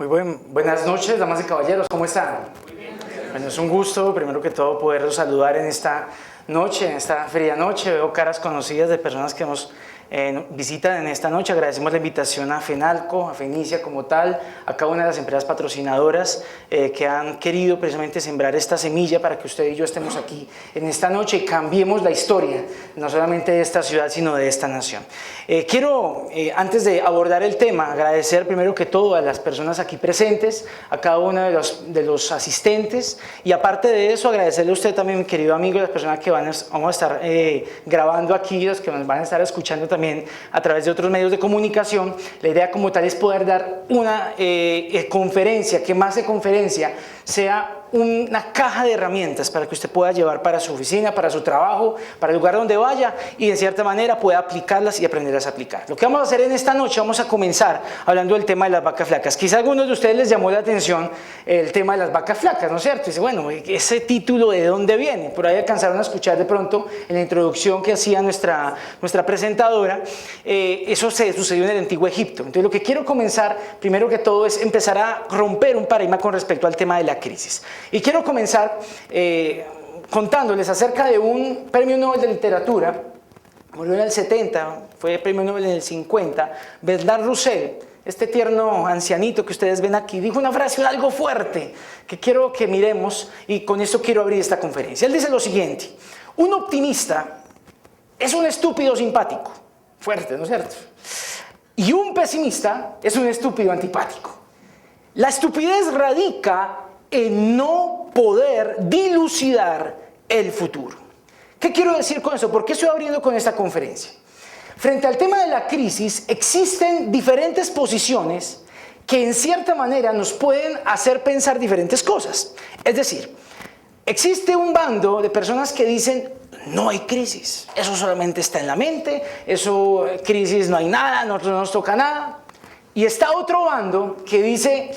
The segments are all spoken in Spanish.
Buenas noches, damas y caballeros, ¿cómo están? Bueno, es un gusto, primero que todo, poderlos saludar en esta noche, en esta fría noche. Veo caras conocidas de personas que nos visitan en esta noche. Agradecemos la invitación a FENALCO, a FENICIA como tal, a cada una de las empresas patrocinadoras que han querido precisamente sembrar esta semilla para que usted y yo estemos aquí en esta noche y cambiemos la historia, no solamente de esta ciudad, sino de esta nación. Quiero, antes de abordar el tema, agradecer primero que todo a las personas aquí presentes, a cada uno de los asistentes, y aparte de eso, agradecerle a usted también, mi querido amigo, las personas que vamos a estar grabando aquí, los que nos van a estar escuchando también a través de otros medios de comunicación. La idea como tal es poder dar una conferencia, que más de conferencia sea una caja de herramientas para que usted pueda llevar para su oficina, para su trabajo, para el lugar donde vaya y de cierta manera pueda aplicarlas y aprenderlas a aplicar. Lo que vamos a hacer en esta noche, vamos a comenzar hablando del tema de las vacas flacas. Quizá a algunos de ustedes les llamó la atención el tema de las vacas flacas, ¿no es cierto? Y dice, bueno, ese título ¿de dónde viene? Por ahí alcanzaron a escuchar de pronto en la introducción que hacía nuestra presentadora, eso se sucedió en el Antiguo Egipto. Entonces lo que quiero comenzar primero que todo es empezar a romper un paradigma con respecto al tema de la crisis. Y quiero comenzar contándoles acerca de un premio Nobel de Literatura, murió en el 70, fue premio Nobel en el 50, Bernard Russell, este tierno ancianito que ustedes ven aquí, dijo una frase algo fuerte que quiero que miremos y con esto quiero abrir esta conferencia. Él dice lo siguiente: un optimista es un estúpido simpático, fuerte, ¿no es cierto? Y un pesimista es un estúpido antipático. La estupidez radica en no poder dilucidar el futuro. ¿Qué quiero decir con eso? ¿Por qué estoy abriendo con esta conferencia? Frente al tema de la crisis, existen diferentes posiciones que en cierta manera nos pueden hacer pensar diferentes cosas. Es decir, existe un bando de personas que dicen: no hay crisis, eso solamente está en la mente, eso, crisis no hay nada, no nos toca nada. Y está otro bando que dice: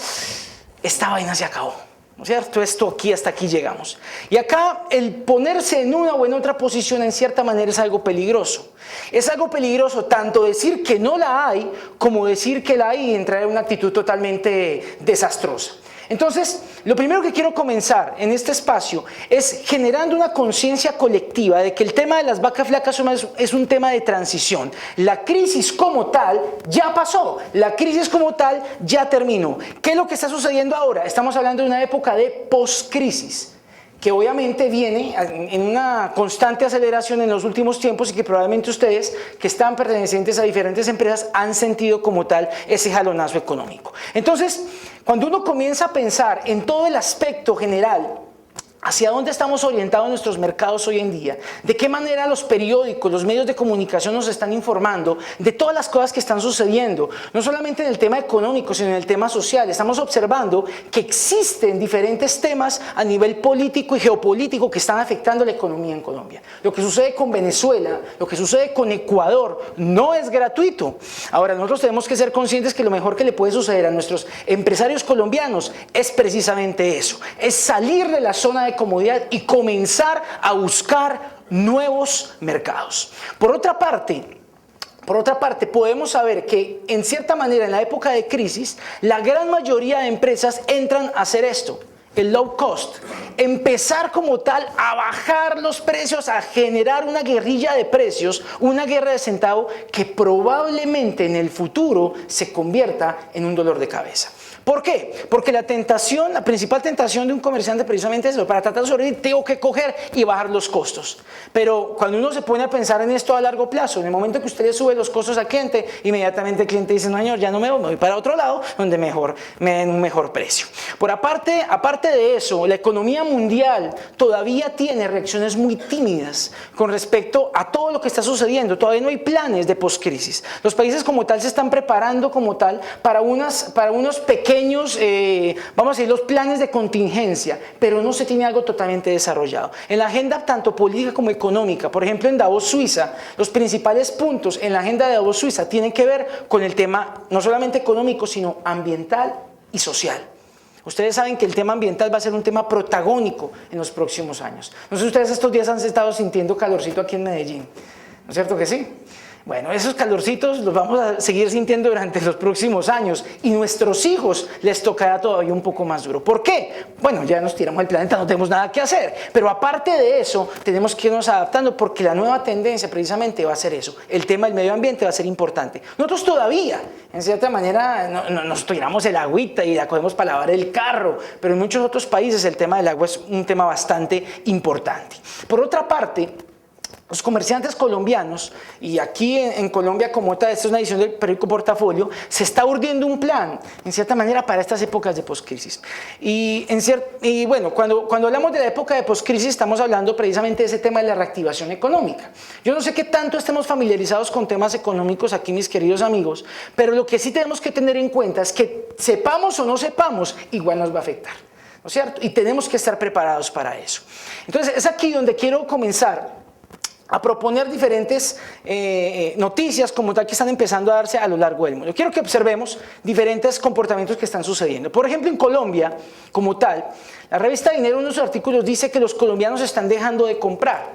esta vaina se acabó, ¿no es cierto? Esto aquí, hasta aquí llegamos. Y acá el ponerse en una o en otra posición en cierta manera es algo peligroso. Es algo peligroso tanto decir que no la hay como decir que la hay y entrar en una actitud totalmente desastrosa. Entonces, lo primero que quiero comenzar en este espacio es generando una conciencia colectiva de que el tema de las vacas flacas es un tema de transición. La crisis como tal ya pasó, la crisis como tal ya terminó. ¿Qué es lo que está sucediendo ahora? Estamos hablando de una época de post-crisis, que obviamente viene en una constante aceleración en los últimos tiempos y que probablemente ustedes que están pertenecientes a diferentes empresas han sentido como tal ese jalonazo económico. Entonces, cuando uno comienza a pensar en todo el aspecto general, hacia dónde estamos orientados nuestros mercados hoy en día, de qué manera los periódicos, los medios de comunicación nos están informando de todas las cosas que están sucediendo, no solamente en el tema económico, sino en el tema social. Estamos observando que existen diferentes temas a nivel político y geopolítico que están afectando la economía en Colombia. Lo que sucede con Venezuela, lo que sucede con Ecuador, no es gratuito. Ahora, nosotros tenemos que ser conscientes que lo mejor que le puede suceder a nuestros empresarios colombianos es precisamente eso, es salir de la zona de comodidad y comenzar a buscar nuevos mercados. Por otra parte, podemos saber que en cierta manera en la época de crisis, la gran mayoría de empresas entran a hacer esto, el low cost, empezar como tal a bajar los precios, a generar una guerrilla de precios, una guerra de centavo que probablemente en el futuro se convierta en un dolor de cabeza. ¿Por qué? Porque la principal tentación de un comerciante precisamente es eso: para tratar de sobrevivir tengo que coger y bajar los costos. Pero cuando uno se pone a pensar en esto a largo plazo, en el momento que usted le sube los costos al cliente, inmediatamente el cliente dice: no señor, ya no me voy para otro lado donde me den un mejor precio. Por aparte de eso, la economía mundial todavía tiene reacciones muy tímidas con respecto a todo lo que está sucediendo. Todavía no hay planes de poscrisis. Los países como tal se están preparando como tal para unos pequeños, vamos a decir, los planes de contingencia, pero no se tiene algo totalmente desarrollado. En la agenda tanto política como económica, por ejemplo en Davos, Suiza, los principales puntos en la agenda de Davos, Suiza, tienen que ver con el tema no solamente económico, sino ambiental y social. Ustedes saben que el tema ambiental va a ser un tema protagónico en los próximos años. No sé si ustedes estos días han estado sintiendo calorcito aquí en Medellín, ¿no es cierto que sí? Bueno, esos calorcitos los vamos a seguir sintiendo durante los próximos años y nuestros hijos les tocará todavía un poco más duro. ¿Por qué? Bueno, ya nos tiramos el planeta, no tenemos nada que hacer, pero aparte de eso tenemos que irnos adaptando porque la nueva tendencia precisamente va a ser eso. El tema del medio ambiente va a ser importante. Nosotros todavía, en cierta manera, nos tiramos el agüita y la cogemos para lavar el carro, pero en muchos otros países el tema del agua es un tema bastante importante. Por otra parte, los comerciantes colombianos, y aquí en Colombia como esta es una edición del periódico Portafolio, se está urdiendo un plan, en cierta manera, para estas épocas de poscrisis. Y bueno, cuando hablamos de la época de poscrisis, estamos hablando precisamente de ese tema de la reactivación económica. Yo no sé qué tanto estemos familiarizados con temas económicos aquí, mis queridos amigos, pero lo que sí tenemos que tener en cuenta es que sepamos o no sepamos, igual nos va a afectar, ¿no es cierto? Y tenemos que estar preparados para eso. Entonces, es aquí donde quiero comenzar a proponer diferentes noticias como tal que están empezando a darse a lo largo del mundo. Yo quiero que observemos diferentes comportamientos que están sucediendo. Por ejemplo, en Colombia, como tal, la revista Dinero en unos artículos dice que los colombianos están dejando de comprar.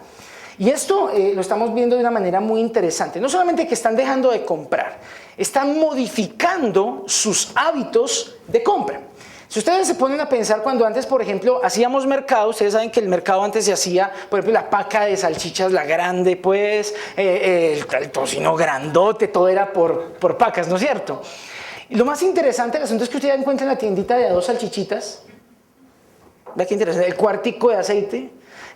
Y esto lo estamos viendo de una manera muy interesante. No solamente que están dejando de comprar, están modificando sus hábitos de compra. Si ustedes se ponen a pensar cuando antes, por ejemplo, hacíamos mercado, ustedes saben que el mercado antes se hacía, por ejemplo, la paca de salchichas, la grande, pues, el tocino grandote, todo era por pacas, ¿no es cierto? Y lo más interesante del asunto es que ustedes encuentran la tiendita de a 2 salchichitas, ¿ve qué interesante? El cuartico de aceite,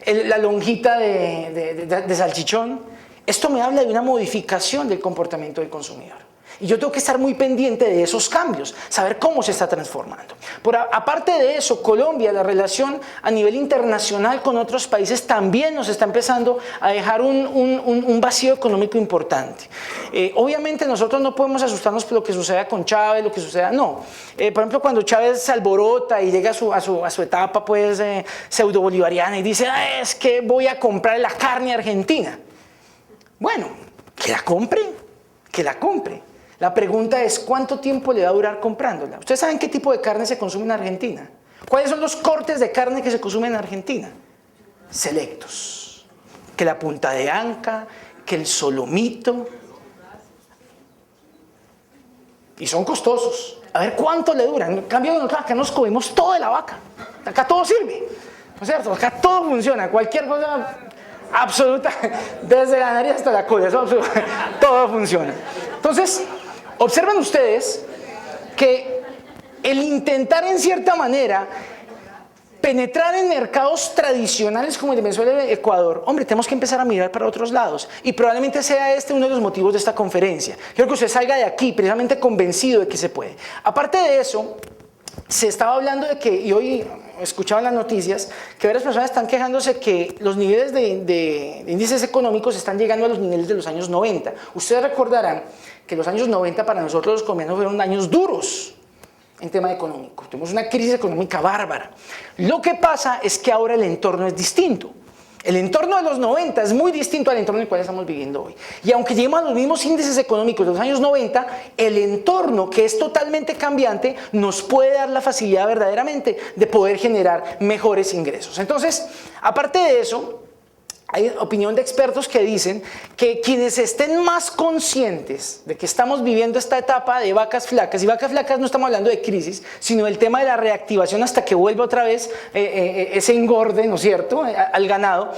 la lonjita de salchichón. Esto me habla de una modificación del comportamiento del consumidor. Y yo tengo que estar muy pendiente de esos cambios, saber cómo se está transformando. Aparte de eso, Colombia, la relación a nivel internacional con otros países también nos está empezando a dejar un vacío económico importante. Obviamente nosotros no podemos asustarnos por lo que suceda con Chávez, lo que suceda, no. Por ejemplo, cuando Chávez se alborota y llega a su etapa pues, pseudo bolivariana y dice, es que voy a comprar la carne argentina. Bueno, que la compre, que la compre. La pregunta es, ¿cuánto tiempo le va a durar comprándola? ¿Ustedes saben qué tipo de carne se consume en Argentina? ¿Cuáles son los cortes de carne que se consumen en Argentina? Selectos. Que la punta de anca, que el solomito. Y son costosos. A ver cuánto le duran. En cambio, acá nos comemos todo de la vaca. Acá todo sirve. ¿No es cierto? Acá todo funciona. Cualquier cosa absoluta, desde la nariz hasta la cola, todo funciona. Entonces, observen ustedes que el intentar en cierta manera penetrar en mercados tradicionales como el de Venezuela y Ecuador, hombre, tenemos que empezar a mirar para otros lados y probablemente sea este uno de los motivos de esta conferencia. Quiero que usted salga de aquí precisamente convencido de que se puede. Aparte de eso, se estaba hablando de que, y hoy escuchaba en las noticias, que varias personas están quejándose que los niveles de índices económicos están llegando a los niveles de los años 90. Ustedes recordarán que los años 90 para nosotros los colombianos fueron años duros en tema económico. Tuvimos una crisis económica bárbara. Lo que pasa es que ahora el entorno es distinto. El entorno de los 90 es muy distinto al entorno en el cual estamos viviendo hoy. Y aunque lleguemos a los mismos índices económicos de los años 90, el entorno, que es totalmente cambiante, nos puede dar la facilidad verdaderamente de poder generar mejores ingresos. Entonces, aparte de eso, hay opinión de expertos que dicen que quienes estén más conscientes de que estamos viviendo esta etapa de vacas flacas, y vacas flacas no estamos hablando de crisis, sino del tema de la reactivación hasta que vuelva otra vez ese engorde, ¿no es cierto?, al ganado,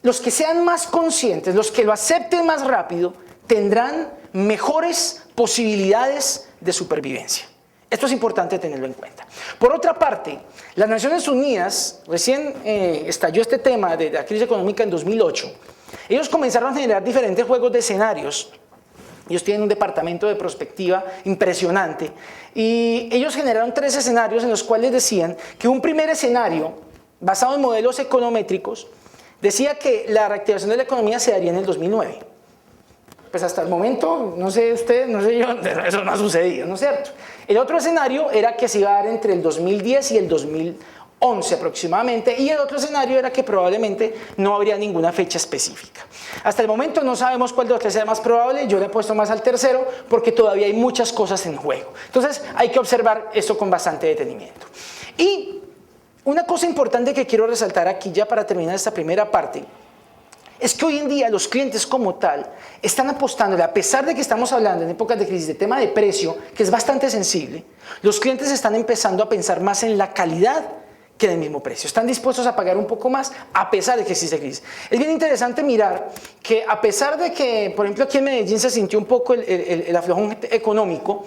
los que sean más conscientes, los que lo acepten más rápido, tendrán mejores posibilidades de supervivencia. Esto es importante tenerlo en cuenta. Por otra parte, las Naciones Unidas, recién estalló este tema de la crisis económica en 2008, ellos comenzaron a generar diferentes juegos de escenarios. Ellos tienen un departamento de prospectiva impresionante y ellos generaron 3 escenarios en los cuales decían que un primer escenario, basado en modelos econométricos, decía que la reactivación de la economía se daría en el 2009. Pues hasta el momento, no sé usted, no sé yo, eso no ha sucedido, ¿no es cierto? El otro escenario era que se iba a dar entre el 2010 y el 2011 aproximadamente, y el otro escenario era que probablemente no habría ninguna fecha específica. Hasta el momento no sabemos cuál de los 3 sea más probable, yo le he puesto más al tercero porque todavía hay muchas cosas en juego. Entonces hay que observar esto con bastante detenimiento. Y una cosa importante que quiero resaltar aquí ya para terminar esta primera parte, es que hoy en día los clientes como tal están apostándole, a pesar de que estamos hablando en épocas de crisis de tema de precio, que es bastante sensible, los clientes están empezando a pensar más en la calidad que en el mismo precio. Están dispuestos a pagar un poco más a pesar de que existe crisis. Es bien interesante mirar que a pesar de que, por ejemplo, aquí en Medellín se sintió un poco el aflojón económico,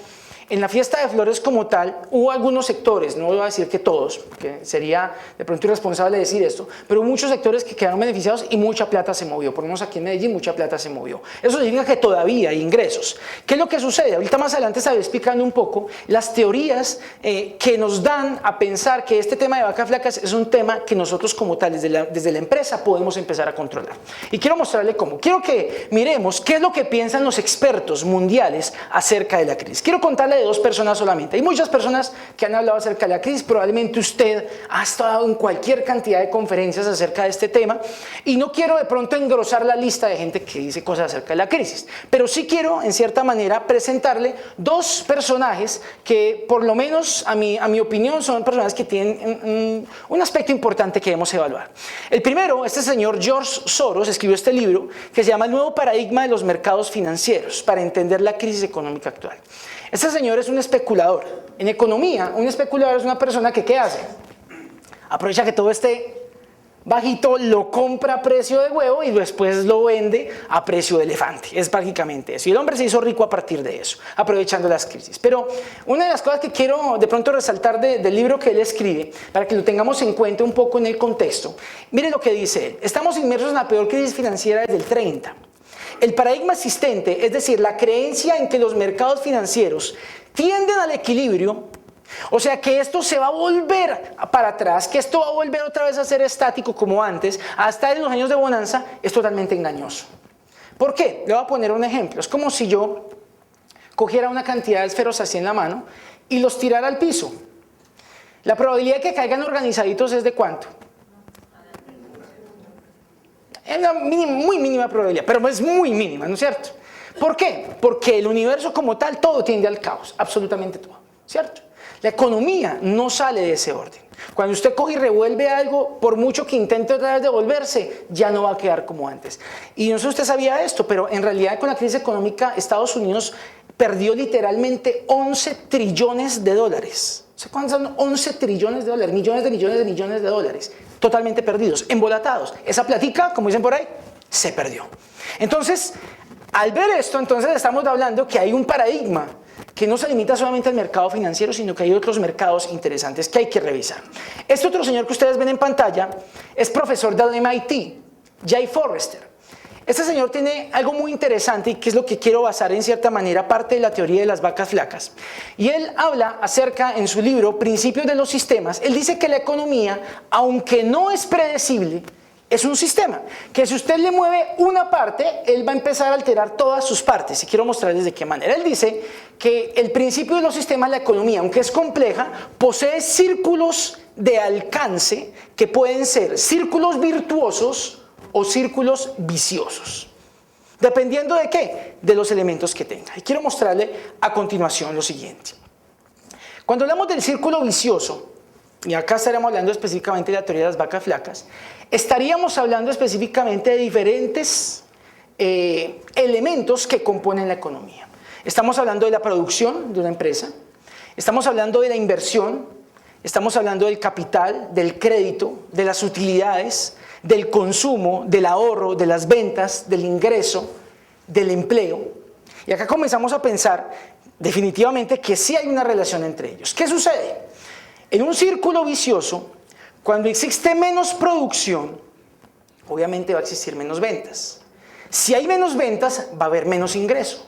en la fiesta de flores como tal, hubo algunos sectores, no voy a decir que todos, porque sería de pronto irresponsable decir esto, pero muchos sectores que quedaron beneficiados y mucha plata se movió. Por lo menos aquí en Medellín mucha plata se movió. Eso significa que todavía hay ingresos. ¿Qué es lo que sucede? Ahorita más adelante estaré explicando un poco las teorías que nos dan a pensar que este tema de vacas flacas es un tema que nosotros como tal, desde la empresa, podemos empezar a controlar. Y quiero mostrarle cómo. Quiero que miremos qué es lo que piensan los expertos mundiales acerca de la crisis. Quiero contarle de dos personas solamente. Hay muchas personas que han hablado acerca de la crisis, probablemente usted ha estado en cualquier cantidad de conferencias acerca de este tema y no quiero de pronto engrosar la lista de gente que dice cosas acerca de la crisis, pero sí quiero en cierta manera presentarle dos personajes que por lo menos a mi opinión son personas que tienen un aspecto importante que debemos evaluar. El primero, este señor George Soros escribió este libro que se llama El nuevo paradigma de los mercados financieros para entender la crisis económica actual. Este señor es un especulador. En economía, un especulador es una persona que ¿qué hace? Aprovecha que todo esté bajito, lo compra a precio de huevo y después lo vende a precio de elefante. Es prácticamente eso. Y el hombre se hizo rico a partir de eso, aprovechando las crisis. Pero una de las cosas que quiero de pronto resaltar del libro que él escribe, para que lo tengamos en cuenta un poco en el contexto, mire lo que dice él. Estamos inmersos en la peor crisis financiera desde el 30. El paradigma existente, es decir, la creencia en que los mercados financieros tienden al equilibrio, o sea que esto se va a volver para atrás, que esto va a volver otra vez a ser estático como antes, hasta en los años de bonanza, es totalmente engañoso. ¿Por qué? Le voy a poner un ejemplo. Es como si yo cogiera una cantidad de esferos así en la mano y los tirara al piso. La probabilidad de que caigan organizaditos es ¿de cuánto? Es una muy mínima probabilidad, pero es muy mínima, ¿no es cierto? ¿Por qué? Porque el universo como tal, todo tiende al caos, absolutamente todo, ¿cierto? La economía no sale de ese orden. Cuando usted coge y revuelve algo, por mucho que intente otra vez devolverse, ya no va a quedar como antes. Y no sé si usted sabía esto, pero en realidad con la crisis económica, Estados Unidos perdió literalmente 11 trillones de dólares. ¿Sabe cuántos son 11 trillones de dólares? Millones de millones de millones de dólares. Totalmente perdidos, embolatados. Esa platica, como dicen por ahí, se perdió. Entonces, al ver esto, entonces estamos hablando que hay un paradigma que no se limita solamente al mercado financiero, sino que hay otros mercados interesantes que hay que revisar. Este otro señor que ustedes ven en pantalla es profesor del MIT, Jay Forrester. Este señor tiene algo muy interesante y que es lo que quiero basar en cierta manera parte de la teoría de las vacas flacas. Y él habla acerca en su libro Principios de los sistemas. Él dice que la economía, aunque no es predecible, es un sistema, que si usted le mueve una parte, él va a empezar a alterar todas sus partes. Y quiero mostrarles de qué manera. Él dice que el principio de los sistemas, la economía, aunque es compleja, posee círculos de alcance que pueden ser círculos virtuosos o círculos viciosos. ¿Dependiendo de qué? De los elementos que tenga. Y quiero mostrarle a continuación lo siguiente. Cuando hablamos del círculo vicioso, y acá estaremos hablando específicamente de la teoría de las vacas flacas, estaríamos hablando específicamente de diferentes elementos que componen la economía. Estamos hablando de la producción de una empresa, estamos hablando de la inversión, estamos hablando del capital, del crédito, de las utilidades, del consumo, del ahorro, de las ventas, del ingreso, del empleo. Y acá comenzamos a pensar definitivamente que sí hay una relación entre ellos. ¿Qué sucede? En un círculo vicioso, cuando existe menos producción, obviamente va a existir menos ventas. Si hay menos ventas, va a haber menos ingreso.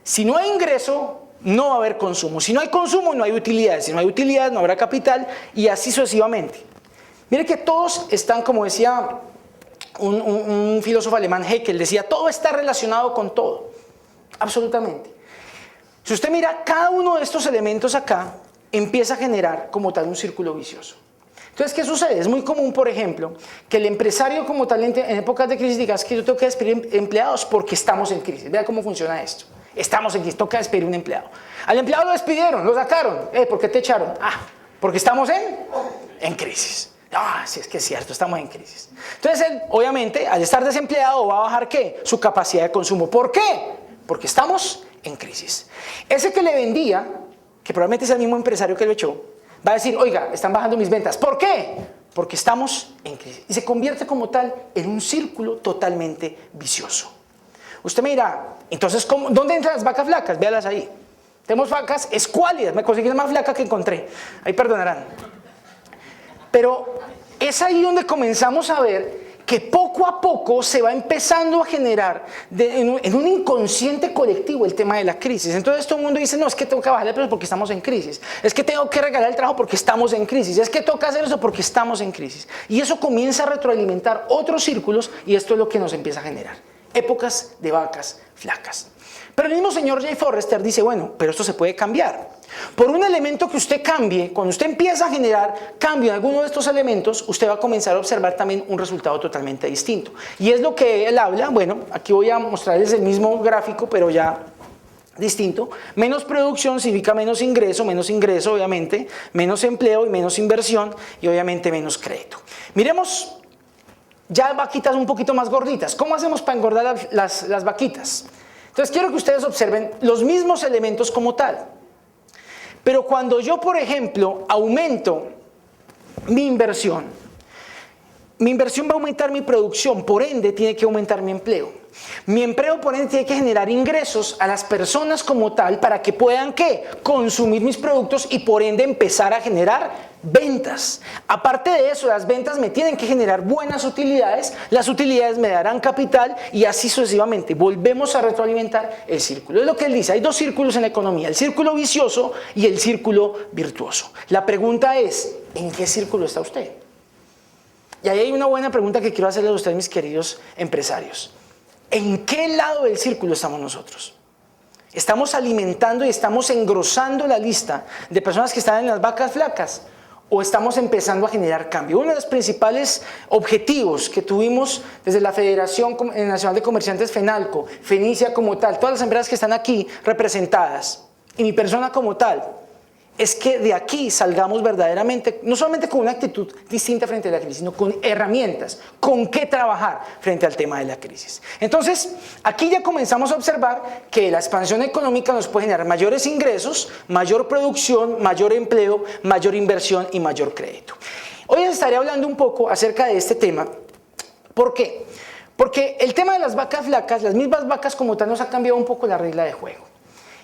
Si no hay ingreso, no va a haber consumo. Si no hay consumo, no hay utilidades. Si no hay utilidades, no habrá capital y así sucesivamente. Mire que todos están, como decía un filósofo alemán, Haeckel, decía, todo está relacionado con todo, absolutamente. Si usted mira, cada uno de estos elementos acá empieza a generar como tal un círculo vicioso. Entonces, ¿qué sucede? Es muy común, por ejemplo, que el empresario como tal en épocas de crisis diga, es que yo tengo que despedir empleados porque estamos en crisis. Vea cómo funciona esto. Estamos en crisis, toca despedir un empleado. Al empleado lo despidieron, lo sacaron. ¿Por qué te echaron? Porque estamos en crisis. Ah, sí, es que es cierto, estamos en crisis. Entonces él, obviamente, al estar desempleado, va a bajar ¿qué? Su capacidad de consumo. ¿Por qué? Porque estamos en crisis. Ese que le vendía, que probablemente es el mismo empresario que lo echó, va a decir, oiga, están bajando mis ventas. ¿Por qué? Porque estamos en crisis. Y se convierte como tal en un círculo totalmente vicioso. Usted me dirá, entonces, ¿dónde entran las vacas flacas? Véalas ahí. Tenemos vacas escuálidas, me conseguí la más flaca que encontré. Ahí perdonarán. Pero es ahí donde comenzamos a ver que poco a poco se va empezando a generar en un inconsciente colectivo el tema de la crisis. Entonces todo el mundo dice, no, es que tengo que bajar el precio porque estamos en crisis. Es que tengo que regalar el trabajo porque estamos en crisis. Es que toca hacer eso porque estamos en crisis. Y eso comienza a retroalimentar otros círculos y esto es lo que nos empieza a generar. Épocas de vacas flacas. Pero el mismo señor Jay Forrester dice, bueno, pero esto se puede cambiar. Por un elemento que usted cambie, cuando usted empieza a generar cambio en alguno de estos elementos, usted va a comenzar a observar también un resultado totalmente distinto. Y es lo que él habla, bueno, aquí voy a mostrarles el mismo gráfico, pero ya distinto. Menos producción significa menos ingreso obviamente, menos empleo y menos inversión y obviamente menos crédito. Miremos ya vaquitas un poquito más gorditas. ¿Cómo hacemos para engordar las vaquitas? Entonces quiero que ustedes observen los mismos elementos como tal. Pero cuando yo, por ejemplo, aumento mi inversión va a aumentar mi producción, por ende tiene que aumentar mi empleo. Mi empleo, por ende, tiene que generar ingresos a las personas como tal para que puedan, ¿qué? Consumir mis productos y por ende empezar a generar ventas. Aparte de eso, las ventas me tienen que generar buenas utilidades, las utilidades me darán capital y así sucesivamente. Volvemos a retroalimentar el círculo. Es lo que él dice, hay dos círculos en la economía, el círculo vicioso y el círculo virtuoso. La pregunta es, ¿en qué círculo está usted? Y ahí hay una buena pregunta que quiero hacerles a ustedes, mis queridos empresarios. ¿En qué lado del círculo estamos nosotros? ¿Estamos alimentando y estamos engrosando la lista de personas que están en las vacas flacas? ¿O estamos empezando a generar cambio? Uno de los principales objetivos que tuvimos desde la Federación Nacional de Comerciantes FENALCO, Fenicia como tal, todas las empresas que están aquí representadas, y mi persona como tal, es que de aquí salgamos verdaderamente, no solamente con una actitud distinta frente a la crisis, sino con herramientas, con qué trabajar frente al tema de la crisis. Entonces, aquí ya comenzamos a observar que la expansión económica nos puede generar mayores ingresos, mayor producción, mayor empleo, mayor inversión y mayor crédito. Hoy les estaré hablando un poco acerca de este tema. ¿Por qué? Porque el tema de las vacas flacas, las mismas vacas como tal, nos ha cambiado un poco la regla de juego.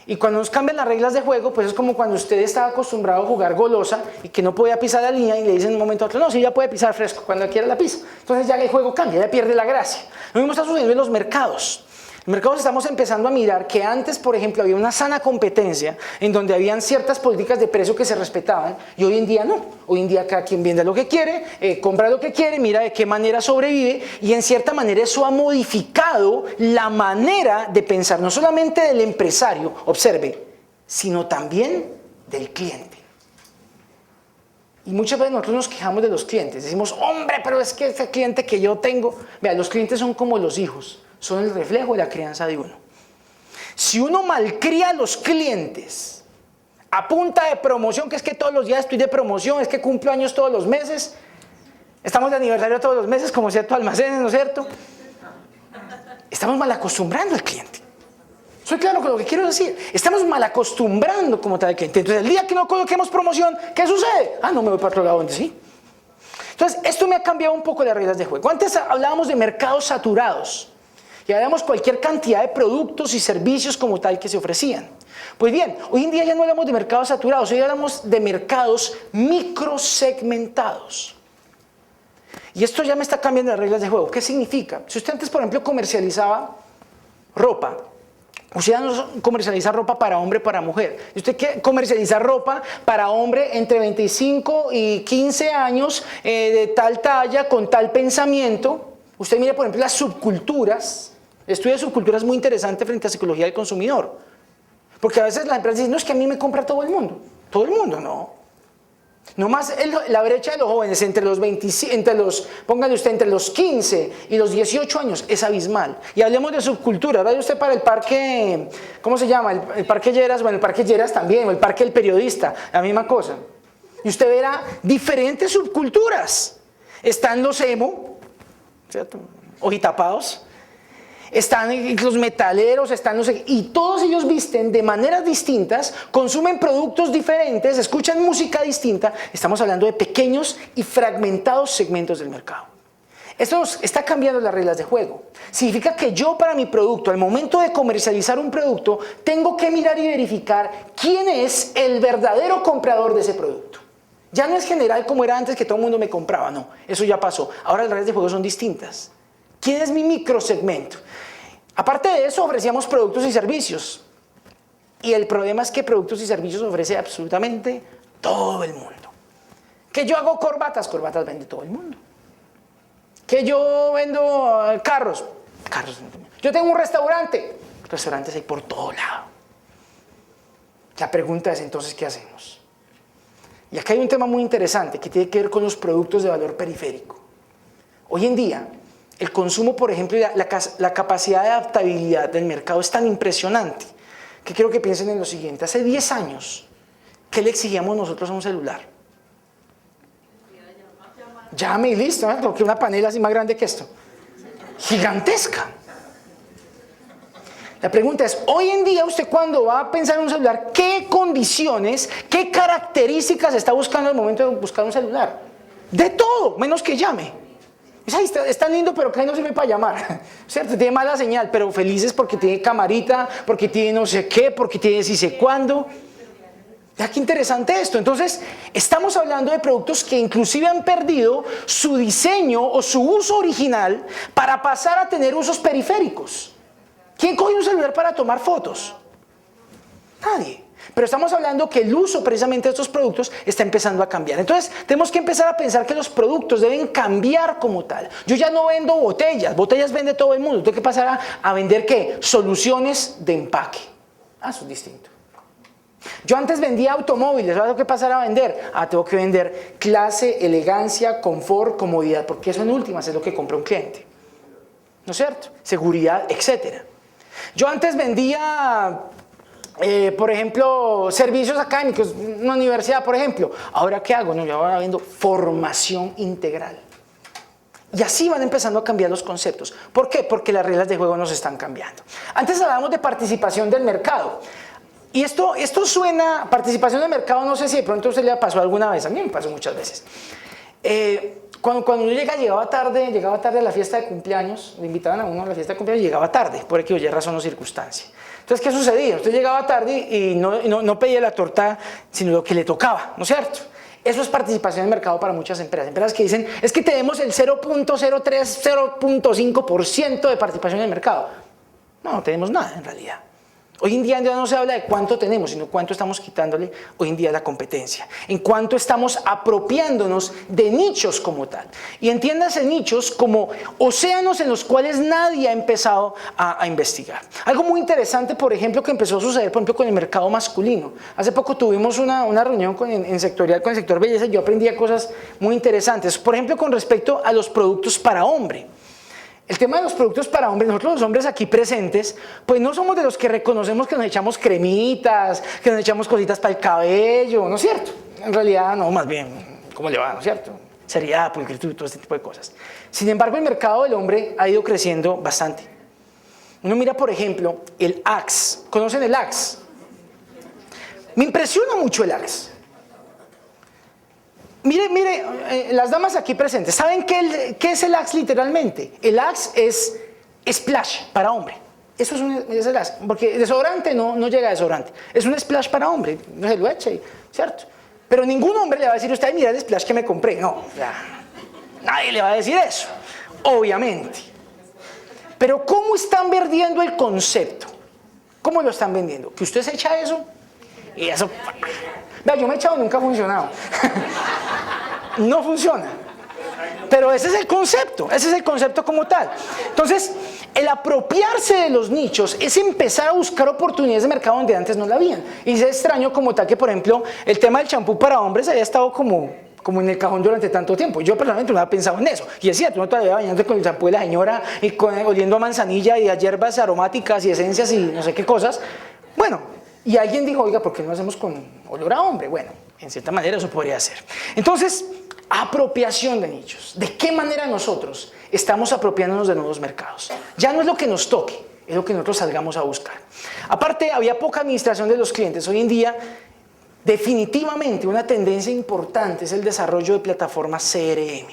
Y cuando nos cambian las reglas de juego, pues es como cuando usted estaba acostumbrado a jugar golosa y que no podía pisar la línea y le dicen en un momento a otro, no, sí, ya puede pisar fresco, cuando quiera la pisa. Entonces ya el juego cambia, ya pierde la gracia. Lo mismo está sucediendo en los mercados. En los mercados estamos empezando a mirar que antes, por ejemplo, había una sana competencia en donde habían ciertas políticas de precio que se respetaban y hoy en día no. Hoy en día cada quien vende lo que quiere, compra lo que quiere, mira de qué manera sobrevive y en cierta manera eso ha modificado la manera de pensar, no solamente del empresario, observe, sino también del cliente. Y muchas veces nosotros nos quejamos de los clientes, decimos, hombre, pero es que ese cliente que yo tengo, vea, los clientes son como los hijos. Son el reflejo de la crianza de uno. Si uno malcría a los clientes a punta de promoción, que es que todos los días estoy de promoción, es que cumplo años todos los meses, estamos de aniversario todos los meses, como ciertos almacenes, ¿no es cierto? Estamos mal acostumbrando al cliente. Soy claro con lo que quiero decir. Estamos mal acostumbrando como tal al cliente. Entonces, el día que no coloquemos promoción, ¿qué sucede? Ah, no me voy para otro lado, ¿dónde sí? Entonces, esto me ha cambiado un poco las reglas de juego. Antes hablábamos de mercados saturados. Y hablábamos cualquier cantidad de productos y servicios como tal que se ofrecían. Pues bien, hoy en día ya no hablamos de mercados saturados, hoy hablamos de mercados microsegmentados. Y esto ya me está cambiando las reglas de juego. ¿Qué significa? Si usted antes, por ejemplo, comercializaba ropa, usted ya no comercializa ropa para hombre, para mujer. Si usted quiere comercializar ropa para hombre entre 25 y 15 años, de tal talla, con tal pensamiento, usted mire, por ejemplo, las subculturas. El estudio de subculturas es muy interesante frente a psicología del consumidor. Porque a veces las empresas dicen, no, es que a mí me compra todo el mundo. Todo el mundo, no. Nomás la brecha de los jóvenes entre los 15 y los 18 años es abismal. Y hablemos de subcultura. Vaya usted para el parque, ¿cómo se llama? El parque Lleras, bueno, el parque Lleras también, o el parque del periodista, la misma cosa. y usted verá diferentes subculturas. Están los emo, ¿cierto? Ojitapados. Están los metaleros, y todos ellos visten de maneras distintas, consumen productos diferentes, escuchan música distinta. Estamos hablando de pequeños y fragmentados segmentos del mercado. Esto está cambiando las reglas de juego. Significa que yo para mi producto, al momento de comercializar un producto, tengo que mirar y verificar quién es el verdadero comprador de ese producto. Ya no es general como era antes, que todo el mundo me compraba, no, eso ya pasó. Ahora las reglas de juego son distintas. ¿Quién es mi microsegmento? Aparte de eso, ofrecíamos productos y servicios. Y el problema es que productos y servicios ofrece absolutamente todo el mundo. Que yo hago corbatas, corbatas vende todo el mundo. Que yo vendo carros, carros. Yo tengo un restaurante, restaurantes hay por todo lado. La pregunta es entonces, ¿qué hacemos? Y acá hay un tema muy interesante que tiene que ver con los productos de valor periférico. Hoy en día, el consumo, por ejemplo, y la capacidad de adaptabilidad del mercado es tan impresionante que quiero que piensen en lo siguiente. Hace 10 años, ¿qué le exigíamos nosotros a un celular? Llame y listo, ¿no? Porque una panela así más grande que esto. Gigantesca. La pregunta es, hoy en día usted cuando va a pensar en un celular, ¿qué condiciones, qué características está buscando al momento de buscar un celular? De todo, menos que llame. Es tan lindo, pero que no sirve para llamar, ¿cierto? Tiene mala señal, pero felices porque tiene camarita, porque tiene no sé qué, porque tiene sí sé cuándo. Ya, qué interesante esto. Entonces, estamos hablando de productos que inclusive han perdido su diseño o su uso original para pasar a tener usos periféricos. ¿Quién coge un celular para tomar fotos? Nadie. Pero estamos hablando que el uso precisamente de estos productos está empezando a cambiar. Entonces, tenemos que empezar a pensar que los productos deben cambiar como tal. Yo ya no vendo botellas, botellas vende todo el mundo. Tengo que pasar a vender, ¿qué? Soluciones de empaque. Eso es distinto. Yo antes vendía automóviles, ahora tengo que pasar a vender. Tengo que vender clase, elegancia, confort, comodidad, porque eso en últimas es lo que compra un cliente. ¿No es cierto? Seguridad, etc. Yo antes vendía, por ejemplo, servicios académicos, una universidad, por ejemplo. ¿Ahora qué hago? No, yo ahora vendo formación integral. Y así van empezando a cambiar los conceptos. ¿Por qué? Porque las reglas de juego nos están cambiando. Antes hablábamos de participación del mercado. Y esto suena, participación del mercado, no sé si de pronto a usted le pasó alguna vez, a mí me pasó muchas veces. Cuando uno llegaba tarde a la fiesta de cumpleaños, le invitaban a uno a la fiesta de cumpleaños y llegaba tarde, por X o Y razón o circunstancia. Entonces, ¿qué sucedía? Usted llegaba tarde y no pedía la torta, sino lo que le tocaba, ¿no es cierto? Eso es participación en el mercado para muchas empresas. Empresas que dicen, es que tenemos el 0.03, 0.5% de participación en el mercado. No tenemos nada en realidad. Hoy en día ya no se habla de cuánto tenemos, sino cuánto estamos quitándole hoy en día a la competencia. En cuánto estamos apropiándonos de nichos como tal. Y entiéndase nichos como océanos en los cuales nadie ha empezado a investigar. Algo muy interesante, por ejemplo, que empezó a suceder, por ejemplo, con el mercado masculino. Hace poco tuvimos una reunión en sectorial con el sector belleza y yo aprendía cosas muy interesantes. Por ejemplo, con respecto a los productos para hombre. El tema de los productos para hombres, nosotros los hombres aquí presentes, pues no somos de los que reconocemos que nos echamos cremitas, que nos echamos cositas para el cabello, ¿no es cierto? En realidad no, más bien, ¿cómo le va? ¿No es cierto? Seriedad, pulcritud, todo este tipo de cosas. Sin embargo, el mercado del hombre ha ido creciendo bastante. Uno mira, por ejemplo, el Axe. ¿Conocen el Axe? Me impresiona mucho el Axe. Mire, las damas aquí presentes, ¿saben qué es el Axe literalmente? El Axe es splash para hombre. Eso es el Axe, porque desodorante no llega a desodorante. Es un splash para hombre, no se lo eche, ¿cierto? Pero ningún hombre le va a decir a usted, mira el splash que me compré. No, nadie le va a decir eso, obviamente. Pero ¿cómo están vendiendo el concepto? ¿Cómo lo están vendiendo? ¿Que usted se echa eso? Y eso... Vea, yo me he echado y nunca ha funcionado. No funciona. Pero ese es el concepto como tal. Entonces, el apropiarse de los nichos es empezar a buscar oportunidades de mercado donde antes no la habían. Y es extraño como tal que, por ejemplo, el tema del champú para hombres había estado como en el cajón durante tanto tiempo. Yo personalmente no había pensado en eso. Y es cierto, uno todavía bañándose con el champú de la señora y oliendo a manzanilla y a hierbas aromáticas y esencias y no sé qué cosas. Bueno, Y alguien dijo, oiga, ¿por qué no hacemos con olor a hombre? Bueno, en cierta manera eso podría ser. Entonces, apropiación de nichos. ¿De qué manera nosotros estamos apropiándonos de nuevos mercados? Ya no es lo que nos toque, es lo que nosotros salgamos a buscar. Aparte, había poca administración de los clientes. Hoy en día, definitivamente, una tendencia importante es el desarrollo de plataformas CRM.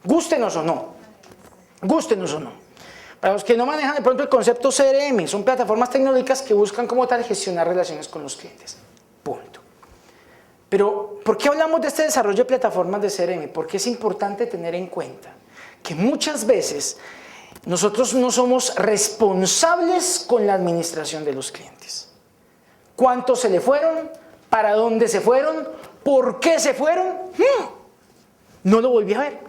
Gústenos o no. Gústenos o no. Para los que no manejan de pronto el concepto CRM, son plataformas tecnológicas que buscan como tal gestionar relaciones con los clientes. Punto. Pero, ¿por qué hablamos de este desarrollo de plataformas de CRM? Porque es importante tener en cuenta que muchas veces nosotros no somos responsables con la administración de los clientes. ¿Cuántos se le fueron? ¿Para dónde se fueron? ¿Por qué se fueron? No lo volví a ver.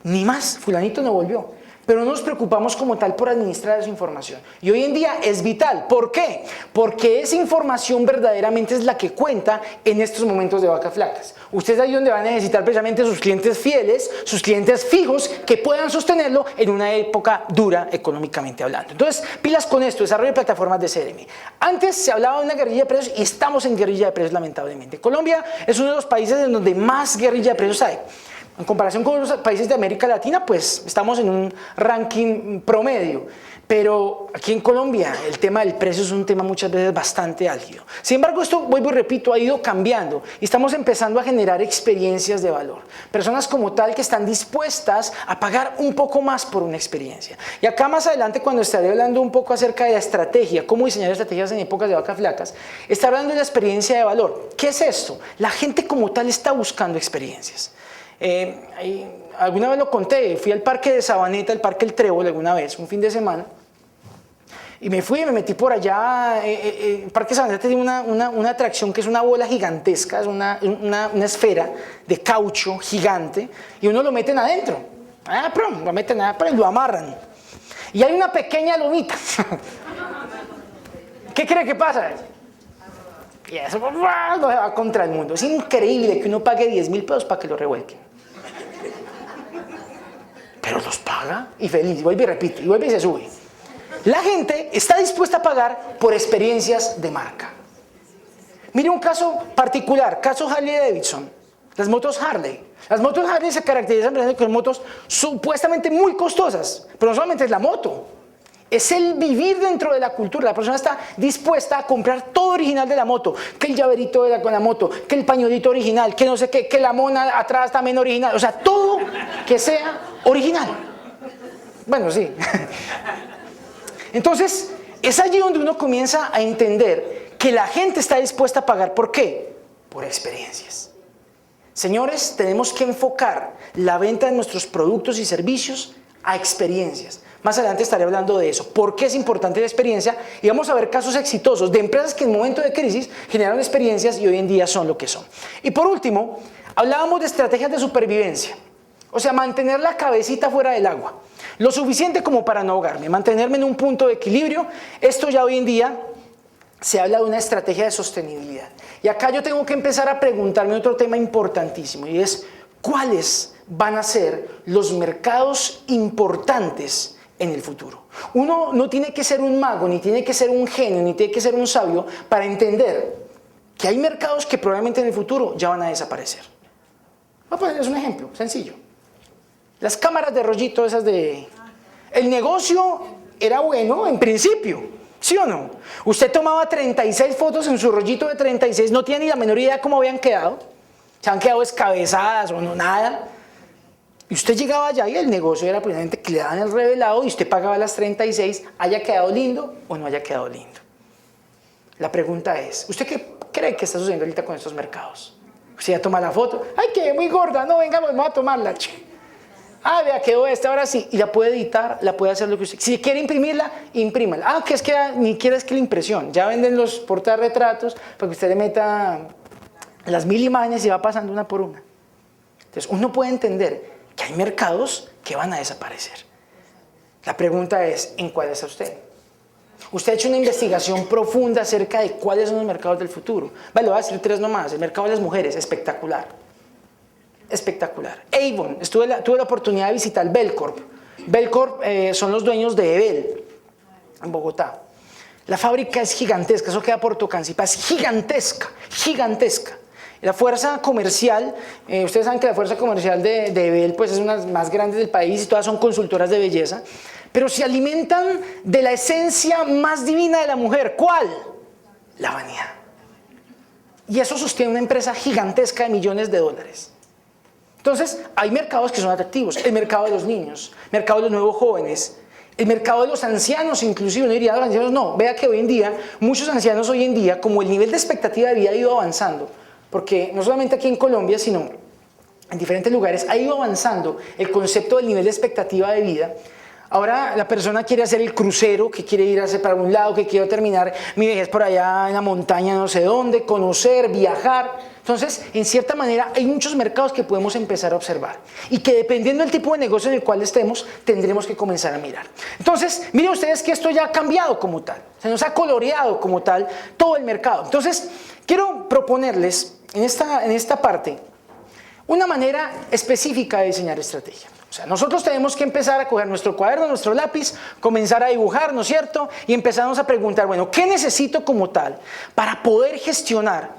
Ni más, fulanito no volvió. Pero no nos preocupamos como tal por administrar esa información. Y hoy en día es vital. ¿Por qué? Porque esa información verdaderamente es la que cuenta en estos momentos de vacas flacas. Ustedes ahí donde van a necesitar precisamente sus clientes fieles, sus clientes fijos, que puedan sostenerlo en una época dura económicamente hablando. Entonces, pilas con esto, desarrollo de plataformas de CRM. Antes se hablaba de una guerrilla de precios y estamos en guerrilla de precios lamentablemente. Colombia es uno de los países en donde más guerrilla de precios hay. En comparación con los países de América Latina, pues estamos en un ranking promedio. Pero aquí en Colombia el tema del precio es un tema muchas veces bastante álgido. Sin embargo, esto, vuelvo y repito, ha ido cambiando y estamos empezando a generar experiencias de valor. Personas como tal que están dispuestas a pagar un poco más por una experiencia. Y acá más adelante, cuando estaré hablando un poco acerca de la estrategia, cómo diseñar estrategias en épocas de vacas flacas, estaré hablando de la experiencia de valor. ¿Qué es esto? La gente como tal está buscando experiencias. Alguna vez lo conté, fui al parque de Sabaneta, el parque El Trébol alguna vez, un fin de semana, y me fui y me metí por allá. El parque de Sabaneta tiene una atracción que es una bola gigantesca, es una esfera de caucho gigante, y uno lo meten adentro, lo meten adentro y lo amarran, y hay una pequeña lomita. ¿Qué cree que pasa? Y eso no se va contra el mundo. Es increíble que uno pague 10.000 pesos para que lo revuelquen. Pero los paga y feliz, vuelve y repite, y vuelve y se sube. La gente está dispuesta a pagar por experiencias de marca. Mire un caso particular, caso Harley Davidson, las motos Harley. Las motos Harley se caracterizan con motos supuestamente muy costosas, pero no solamente es la moto. Es el vivir dentro de la cultura. La persona está dispuesta a comprar todo original de la moto, que el llaverito de la moto, que el pañuelito original, que no sé qué, que la mona atrás también original, o sea, todo que sea original. Bueno, sí. Entonces, es allí donde uno comienza a entender que la gente está dispuesta a pagar. ¿Por qué? Por experiencias. Señores, tenemos que enfocar la venta de nuestros productos y servicios a experiencias. Más adelante estaré hablando de eso. ¿Por qué es importante la experiencia? Y vamos a ver casos exitosos de empresas que en momento de crisis generaron experiencias y hoy en día son lo que son. Y por último, hablábamos de estrategias de supervivencia. O sea, mantener la cabecita fuera del agua. Lo suficiente como para no ahogarme, mantenerme en un punto de equilibrio. Esto ya hoy en día se habla de una estrategia de sostenibilidad. Y acá yo tengo que empezar a preguntarme otro tema importantísimo, y es ¿cuáles van a ser los mercados importantes en el futuro? Uno no tiene que ser un mago, ni tiene que ser un genio, ni tiene que ser un sabio para entender que hay mercados que probablemente en el futuro ya van a desaparecer. Voy a ponerles un ejemplo sencillo. Las cámaras de rollito esas de... El negocio era bueno en principio, ¿sí o no? Usted tomaba 36 fotos en su rollito de 36, no tiene ni la menor idea de cómo habían quedado. Se han quedado descabezadas o no, nada. Y usted llegaba allá y el negocio era precisamente que le daban el revelado y usted pagaba las 36, haya quedado lindo o no haya quedado lindo. La pregunta es, ¿usted qué cree que está sucediendo ahorita con estos mercados? Usted ya toma la foto, ¡ay, quedé muy gorda! No, venga, vamos a tomarla. Vea, quedó esta, ahora sí. Y la puede editar, la puede hacer lo que usted... Si quiere imprimirla, imprímala. Que es que ni siquiera es que la impresión. Ya venden los portarretratos para que usted le meta las 1000 imágenes y va pasando una por una. Entonces, uno puede entender que hay mercados que van a desaparecer. La pregunta es, ¿en cuál está usted? Usted ha hecho una investigación profunda acerca de cuáles son los mercados del futuro. Vale, le voy a decir 3 nomás. El mercado de las mujeres, espectacular. Espectacular. Avon, tuve la oportunidad de visitar Belcorp. Belcorp son los dueños de Ebel, en Bogotá. La fábrica es gigantesca, eso queda por Tocancipá, es gigantesca, gigantesca. La fuerza comercial, ustedes saben que la fuerza comercial de Ebel pues es una de las más grandes del país y todas son consultoras de belleza, pero se alimentan de la esencia más divina de la mujer. ¿Cuál? La vanidad. Y eso sostiene una empresa gigantesca de millones de dólares. Entonces, hay mercados que son atractivos, el mercado de los niños, el mercado de los nuevos jóvenes, el mercado de los ancianos, inclusive, no diría de los ancianos, no, vea que hoy en día, muchos ancianos hoy en día, como el nivel de expectativa de vida ha ido avanzando, porque no solamente aquí en Colombia, sino en diferentes lugares, ha ido avanzando el concepto del nivel de expectativa de vida. Ahora la persona quiere hacer el crucero, que quiere ir para un lado, que quiere terminar mi vejez por allá en la montaña, no sé dónde, conocer, viajar. Entonces, en cierta manera, hay muchos mercados que podemos empezar a observar y que dependiendo del tipo de negocio en el cual estemos, tendremos que comenzar a mirar. Entonces, miren ustedes que esto ya ha cambiado como tal, se nos ha coloreado como tal todo el mercado. Entonces, quiero proponerles en esta parte una manera específica de diseñar estrategia. O sea, nosotros tenemos que empezar a coger nuestro cuaderno, nuestro lápiz, comenzar a dibujar, ¿no es cierto? Y empezarnos a preguntar, bueno, ¿qué necesito como tal para poder gestionar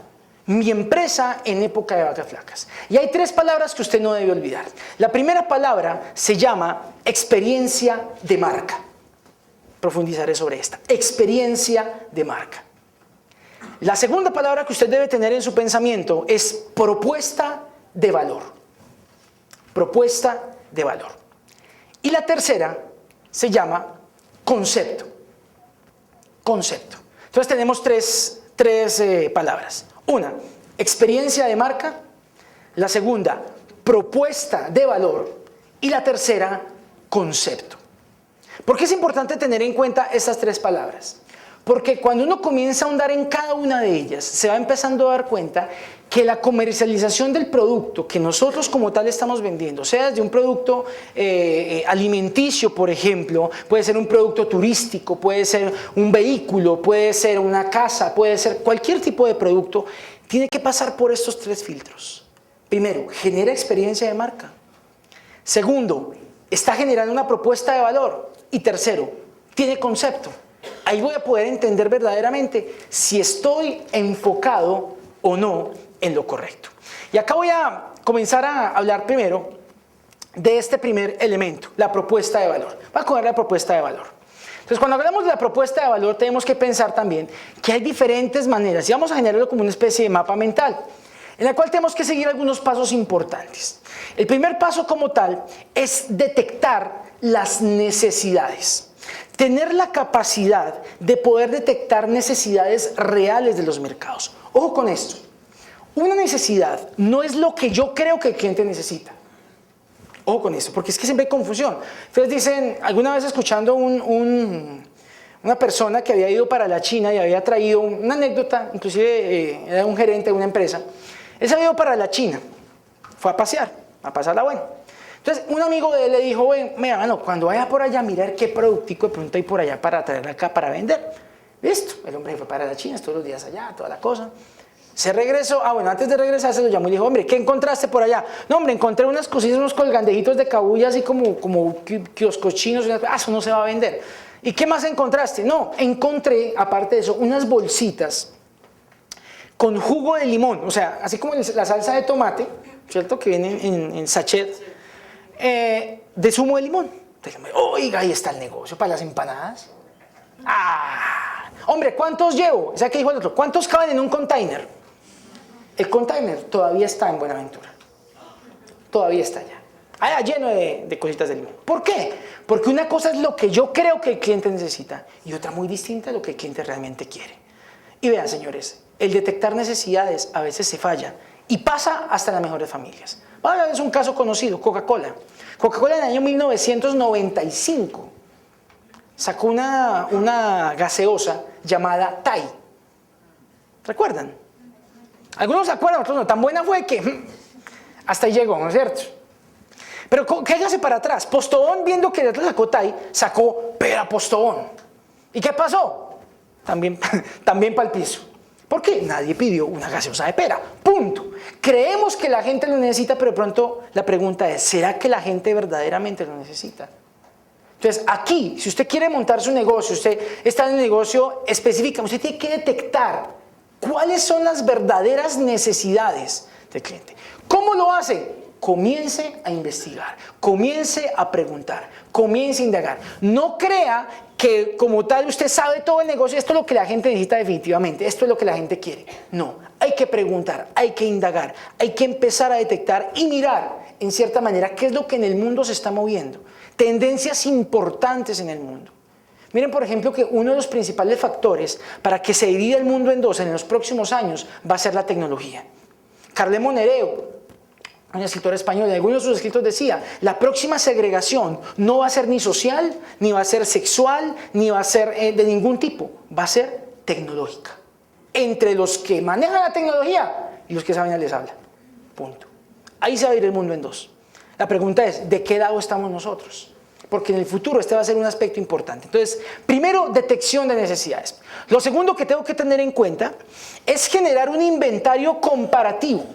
mi empresa en época de vacas flacas? Y hay 3 palabras que usted no debe olvidar. La primera palabra se llama experiencia de marca. Profundizaré sobre esta. Experiencia de marca. La segunda palabra que usted debe tener en su pensamiento es propuesta de valor. Propuesta de valor. Y la tercera se llama concepto. Concepto. Entonces tenemos tres palabras. Una, experiencia de marca. La segunda, propuesta de valor. Y la tercera, concepto. ¿Por qué es importante tener en cuenta estas 3 palabras? Porque cuando uno comienza a ahondar en cada una de ellas, se va empezando a dar cuenta que la comercialización del producto que nosotros como tal estamos vendiendo, sea desde un producto alimenticio, por ejemplo, puede ser un producto turístico, puede ser un vehículo, puede ser una casa, puede ser cualquier tipo de producto, tiene que pasar por estos 3 filtros. Primero, genera experiencia de marca. Segundo, está generando una propuesta de valor. Y tercero, tiene concepto. Ahí voy a poder entender verdaderamente si estoy enfocado o no en lo correcto. Y acá voy a comenzar a hablar primero de este primer elemento, la propuesta de valor. Voy a coger la propuesta de valor. Entonces, cuando hablamos de la propuesta de valor, tenemos que pensar también que hay diferentes maneras y vamos a generarlo como una especie de mapa mental, en la cual tenemos que seguir algunos pasos importantes. El primer paso como tal es detectar las necesidades. Tener la capacidad de poder detectar necesidades reales de los mercados. Ojo con esto. Una necesidad no es lo que yo creo que el cliente necesita. Ojo con esto, porque es que siempre hay confusión. Ustedes dicen, alguna vez escuchando una persona que había ido para la China y había traído una anécdota, inclusive era un gerente de una empresa. Él se había ido para la China, fue a pasear, a pasarla buena. Entonces, un amigo de él le dijo, bueno, mira, mano, cuando vaya por allá, mirar qué productico de pronto hay por allá para traer acá para vender. Listo, el hombre fue para la China, todos los días allá, toda la cosa. Se regresó, bueno, antes de regresar se lo llamó y le dijo, hombre, ¿qué encontraste por allá? No, hombre, encontré unas cositas, unos colgandejitos de cabulla, así como kioscos chinos, eso no se va a vender. ¿Y qué más encontraste? No, encontré, aparte de eso, unas bolsitas con jugo de limón, o sea, así como la salsa de tomate, ¿cierto? Que viene en sachet. De zumo de limón. Oiga, ahí está el negocio para las empanadas. Hombre, ¿cuántos llevo? O sea, que dijo el otro, ¿cuántos caben en un container? El container todavía está en Buenaventura. Todavía está allá. Allá lleno de cositas de limón. ¿Por qué? Porque una cosa es lo que yo creo que el cliente necesita y otra muy distinta a lo que el cliente realmente quiere. Y vean, señores, el detectar necesidades a veces se falla y pasa hasta en las mejores familias. Ahora es un caso conocido, Coca-Cola. Coca-Cola en el año 1995 sacó una gaseosa llamada Thai. ¿Recuerdan? Algunos se acuerdan, otros no. Tan buena fue que hasta ahí llegó, ¿no es cierto? Pero cáigase para atrás. Postobón, viendo que sacó Thai, sacó pera Postobón. ¿Y qué pasó? También para el piso. ¿Por qué? Nadie pidió una gaseosa de pera. Punto. Creemos que la gente lo necesita, pero de pronto la pregunta es, ¿será que la gente verdaderamente lo necesita? Entonces, aquí, si usted quiere montar su negocio, usted está en un negocio específico, usted tiene que detectar cuáles son las verdaderas necesidades del cliente. ¿Cómo lo hace? Comience a investigar, comience a preguntar, comience a indagar. No crea que como tal usted sabe todo el negocio, esto es lo que la gente necesita definitivamente, esto es lo que la gente quiere. No, hay que preguntar, hay que indagar, hay que empezar a detectar y mirar en cierta manera qué es lo que en el mundo se está moviendo. Tendencias importantes en el mundo. Miren, por ejemplo, que uno de los principales factores para que se divida el mundo en dos en los próximos años va a ser la tecnología. Carlemon Nereo, un escritor español, en algunos de sus escritos decía, la próxima segregación no va a ser ni social, ni va a ser sexual, ni va a ser de ningún tipo, va a ser tecnológica. Entre los que manejan la tecnología y los que saben les habla. Punto. Ahí se va a ir el mundo en dos. La pregunta es, ¿de qué lado estamos nosotros? Porque en el futuro este va a ser un aspecto importante. Entonces, primero, detección de necesidades. Lo segundo que tengo que tener en cuenta es generar un inventario comparativo.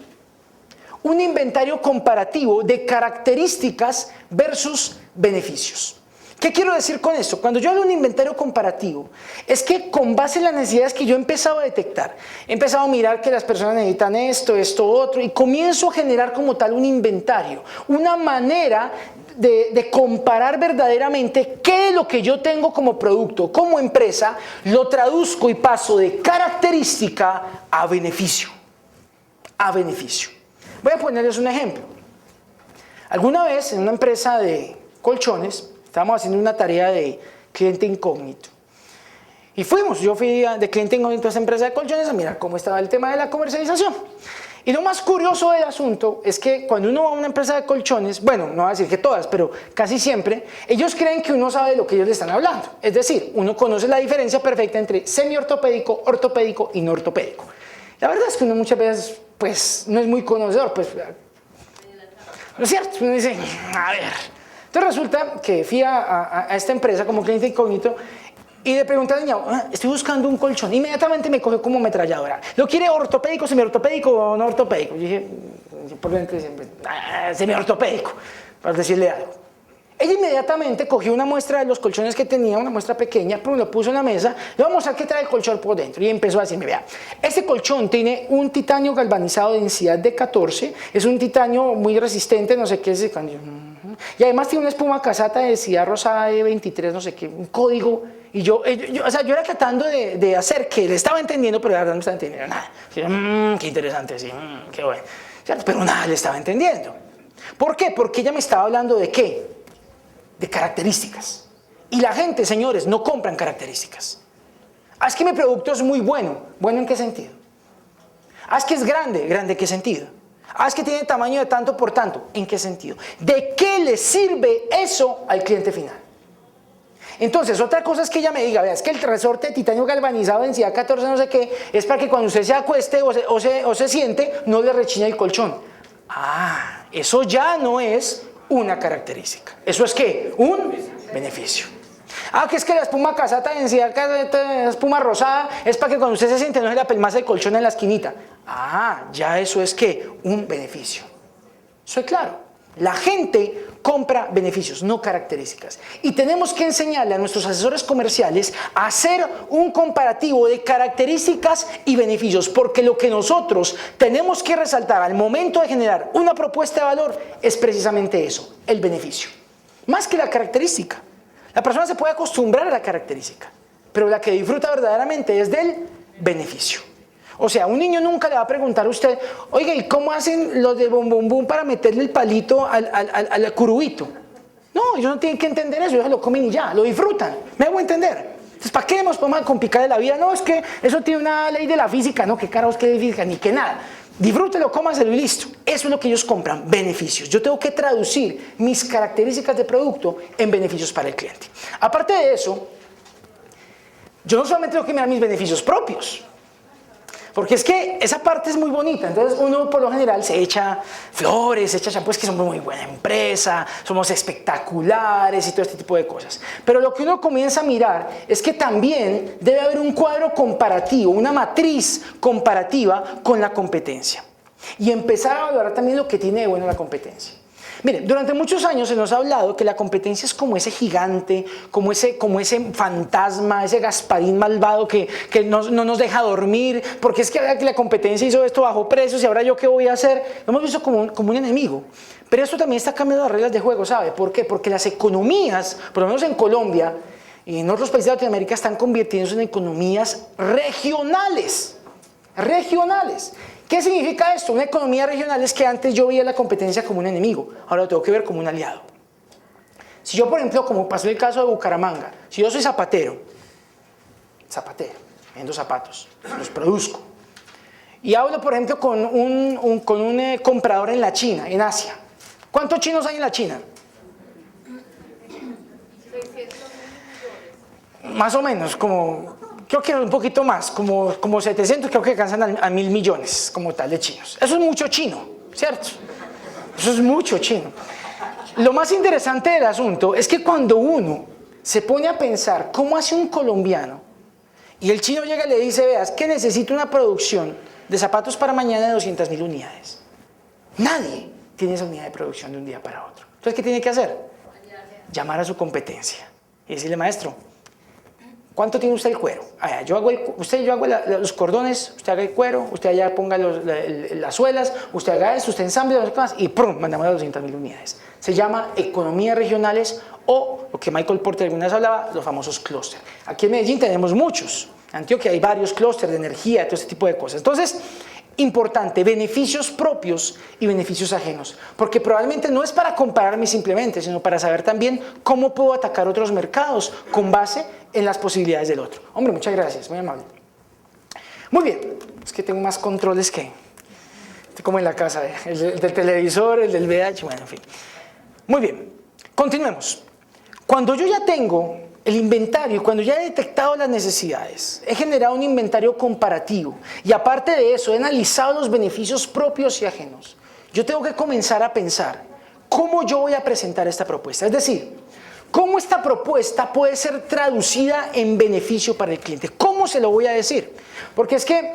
Un inventario comparativo de características versus beneficios. ¿Qué quiero decir con esto? Cuando yo hago un inventario comparativo, es que con base en las necesidades que yo he empezado a detectar, he empezado a mirar que las personas necesitan esto, esto, otro, y comienzo a generar como tal un inventario, una manera de comparar verdaderamente qué es lo que yo tengo como producto, como empresa, lo traduzco y paso de característica a beneficio. A beneficio. Voy a ponerles un ejemplo. Alguna vez en una empresa de colchones, estábamos haciendo una tarea de cliente incógnito. Y yo fui de cliente incógnito a esa empresa de colchones a mirar cómo estaba el tema de la comercialización. Y lo más curioso del asunto es que cuando uno va a una empresa de colchones, bueno, no voy a decir que todas, pero casi siempre, ellos creen que uno sabe de lo que ellos le están hablando. Es decir, uno conoce la diferencia perfecta entre semiortopédico, ortopédico y no ortopédico. La verdad es que uno muchas veces, pues, no es muy conocedor, pues, ¿no es cierto? Uno dice, a ver. Entonces resulta que fui a esta empresa como cliente incógnito y le pregunté al niño, estoy buscando un colchón. Inmediatamente me cogió como ametralladora. ¿Lo quiere ortopédico, semiortopédico o no ortopédico? Yo dije, por dentro siempre, semiortopédico, para decirle algo. Ella inmediatamente cogió una muestra de los colchones que tenía, una muestra pequeña, pero lo puso en la mesa, le vamos a mostrar qué trae el colchón por dentro. Y empezó a decirme, vea, este colchón tiene un titanio galvanizado de densidad de 14, es un titanio muy resistente, no sé qué es, y además tiene una espuma casata de densidad rosada de 23, no sé qué, un código. Y yo era tratando de hacer que le estaba entendiendo, pero la verdad no estaba entendiendo nada. Qué interesante, sí, qué bueno. Pero nada le estaba entendiendo. ¿Por qué? Porque ella me estaba hablando de ¿qué? De características. Y la gente, señores, no compran características. Es que mi producto es muy bueno. ¿Bueno en qué sentido? Es que es grande. ¿Grande en qué sentido? Es que tiene tamaño de tanto por tanto. ¿En qué sentido? ¿De qué le sirve eso al cliente final? Entonces, otra cosa es que ella me diga, vea, es que el resorte de titanio galvanizado de densidad 14 no sé qué, es para que cuando usted se acueste o se siente, no le rechine el colchón. Eso ya no es una característica. ¿Eso es qué? Un beneficio. Que es que la espuma casata de densidad, la espuma rosada, es para que cuando usted se siente no se le apelmace el colchón en la esquinita. Ya eso es qué? Un beneficio. Soy claro. La gente compra beneficios, no características. Y tenemos que enseñarle a nuestros asesores comerciales a hacer un comparativo de características y beneficios, porque lo que nosotros tenemos que resaltar al momento de generar una propuesta de valor es precisamente eso, el beneficio. Más que la característica. La persona se puede acostumbrar a la característica, pero la que disfruta verdaderamente es del beneficio. O sea, un niño nunca le va a preguntar a usted, oiga, ¿y cómo hacen los de bom bom bum para meterle el palito al curubito? No, ellos no tienen que entender eso, ellos lo comen y ya, lo disfrutan. ¿Me hago entender? Entonces, ¿para qué nos podemos complicar de la vida? No, es que eso tiene una ley de la física, no, qué carajos que de física, ni que nada. Disfrútelo, cómaselo y listo. Eso es lo que ellos compran, beneficios. Yo tengo que traducir mis características de producto en beneficios para el cliente. Aparte de eso, yo no solamente tengo que mirar mis beneficios propios, porque es que esa parte es muy bonita. Entonces uno por lo general se echa flores, se echa champús que somos muy buena empresa, somos espectaculares y todo este tipo de cosas. Pero lo que uno comienza a mirar es que también debe haber un cuadro comparativo, una matriz comparativa con la competencia. Y empezar a valorar también lo que tiene de bueno la competencia. Miren, durante muchos años se nos ha hablado que la competencia es como ese gigante, como ese fantasma, ese Gasparín malvado que no nos deja dormir, porque es que la competencia hizo esto bajo precios y ahora yo qué voy a hacer. Lo hemos visto como un enemigo. Pero esto también está cambiando las reglas de juego, ¿sabe? ¿Por qué? Porque las economías, por lo menos en Colombia y en otros países de Latinoamérica, están convirtiéndose en economías regionales. Regionales. ¿Qué significa esto? Una economía regional es que antes yo veía la competencia como un enemigo, ahora lo tengo que ver como un aliado. Si yo, por ejemplo, como pasó el caso de Bucaramanga, si yo soy zapatero, vendo zapatos, los produzco, y hablo, por ejemplo, con un comprador en la China, en Asia. ¿Cuántos chinos hay en la China? 600 millones. Más o menos, creo que un poquito más, como 700, creo que alcanzan a 1.000 millones como tal de chinos. Eso es mucho chino, ¿cierto? Eso es mucho chino. Lo más interesante del asunto es que cuando uno se pone a pensar cómo hace un colombiano y el chino llega y le dice, veas, que necesito una producción de zapatos para mañana de 200.000 unidades. Nadie tiene esa unidad de producción de un día para otro. Entonces, ¿qué tiene que hacer? Llamar a su competencia y decirle, maestro, ¿cuánto tiene usted el cuero? Yo hago los cordones, usted haga el cuero, usted allá ponga las suelas, usted haga eso, usted ensamble las cosas y ¡prum! Mandamos a 200.000 unidades. Se llama economías regionales o lo que Michael Porter alguna vez hablaba, los famosos clústeres. Aquí en Medellín tenemos muchos. En Antioquia hay varios clústeres de energía, todo este tipo de cosas. Entonces, importante, beneficios propios y beneficios ajenos, porque probablemente no es para compararme simplemente, sino para saber también cómo puedo atacar otros mercados con base en las posibilidades del otro. Hombre, muchas gracias, muy amable. Muy bien, es que tengo más controles que, como en la casa, el del televisor, el del VH, bueno, en fin. Muy bien, continuemos. Cuando yo ya tengo el inventario, cuando ya he detectado las necesidades, he generado un inventario comparativo y aparte de eso he analizado los beneficios propios y ajenos, yo tengo que comenzar a pensar cómo yo voy a presentar esta propuesta. Es decir, cómo esta propuesta puede ser traducida en beneficio para el cliente. ¿Cómo se lo voy a decir? Porque es que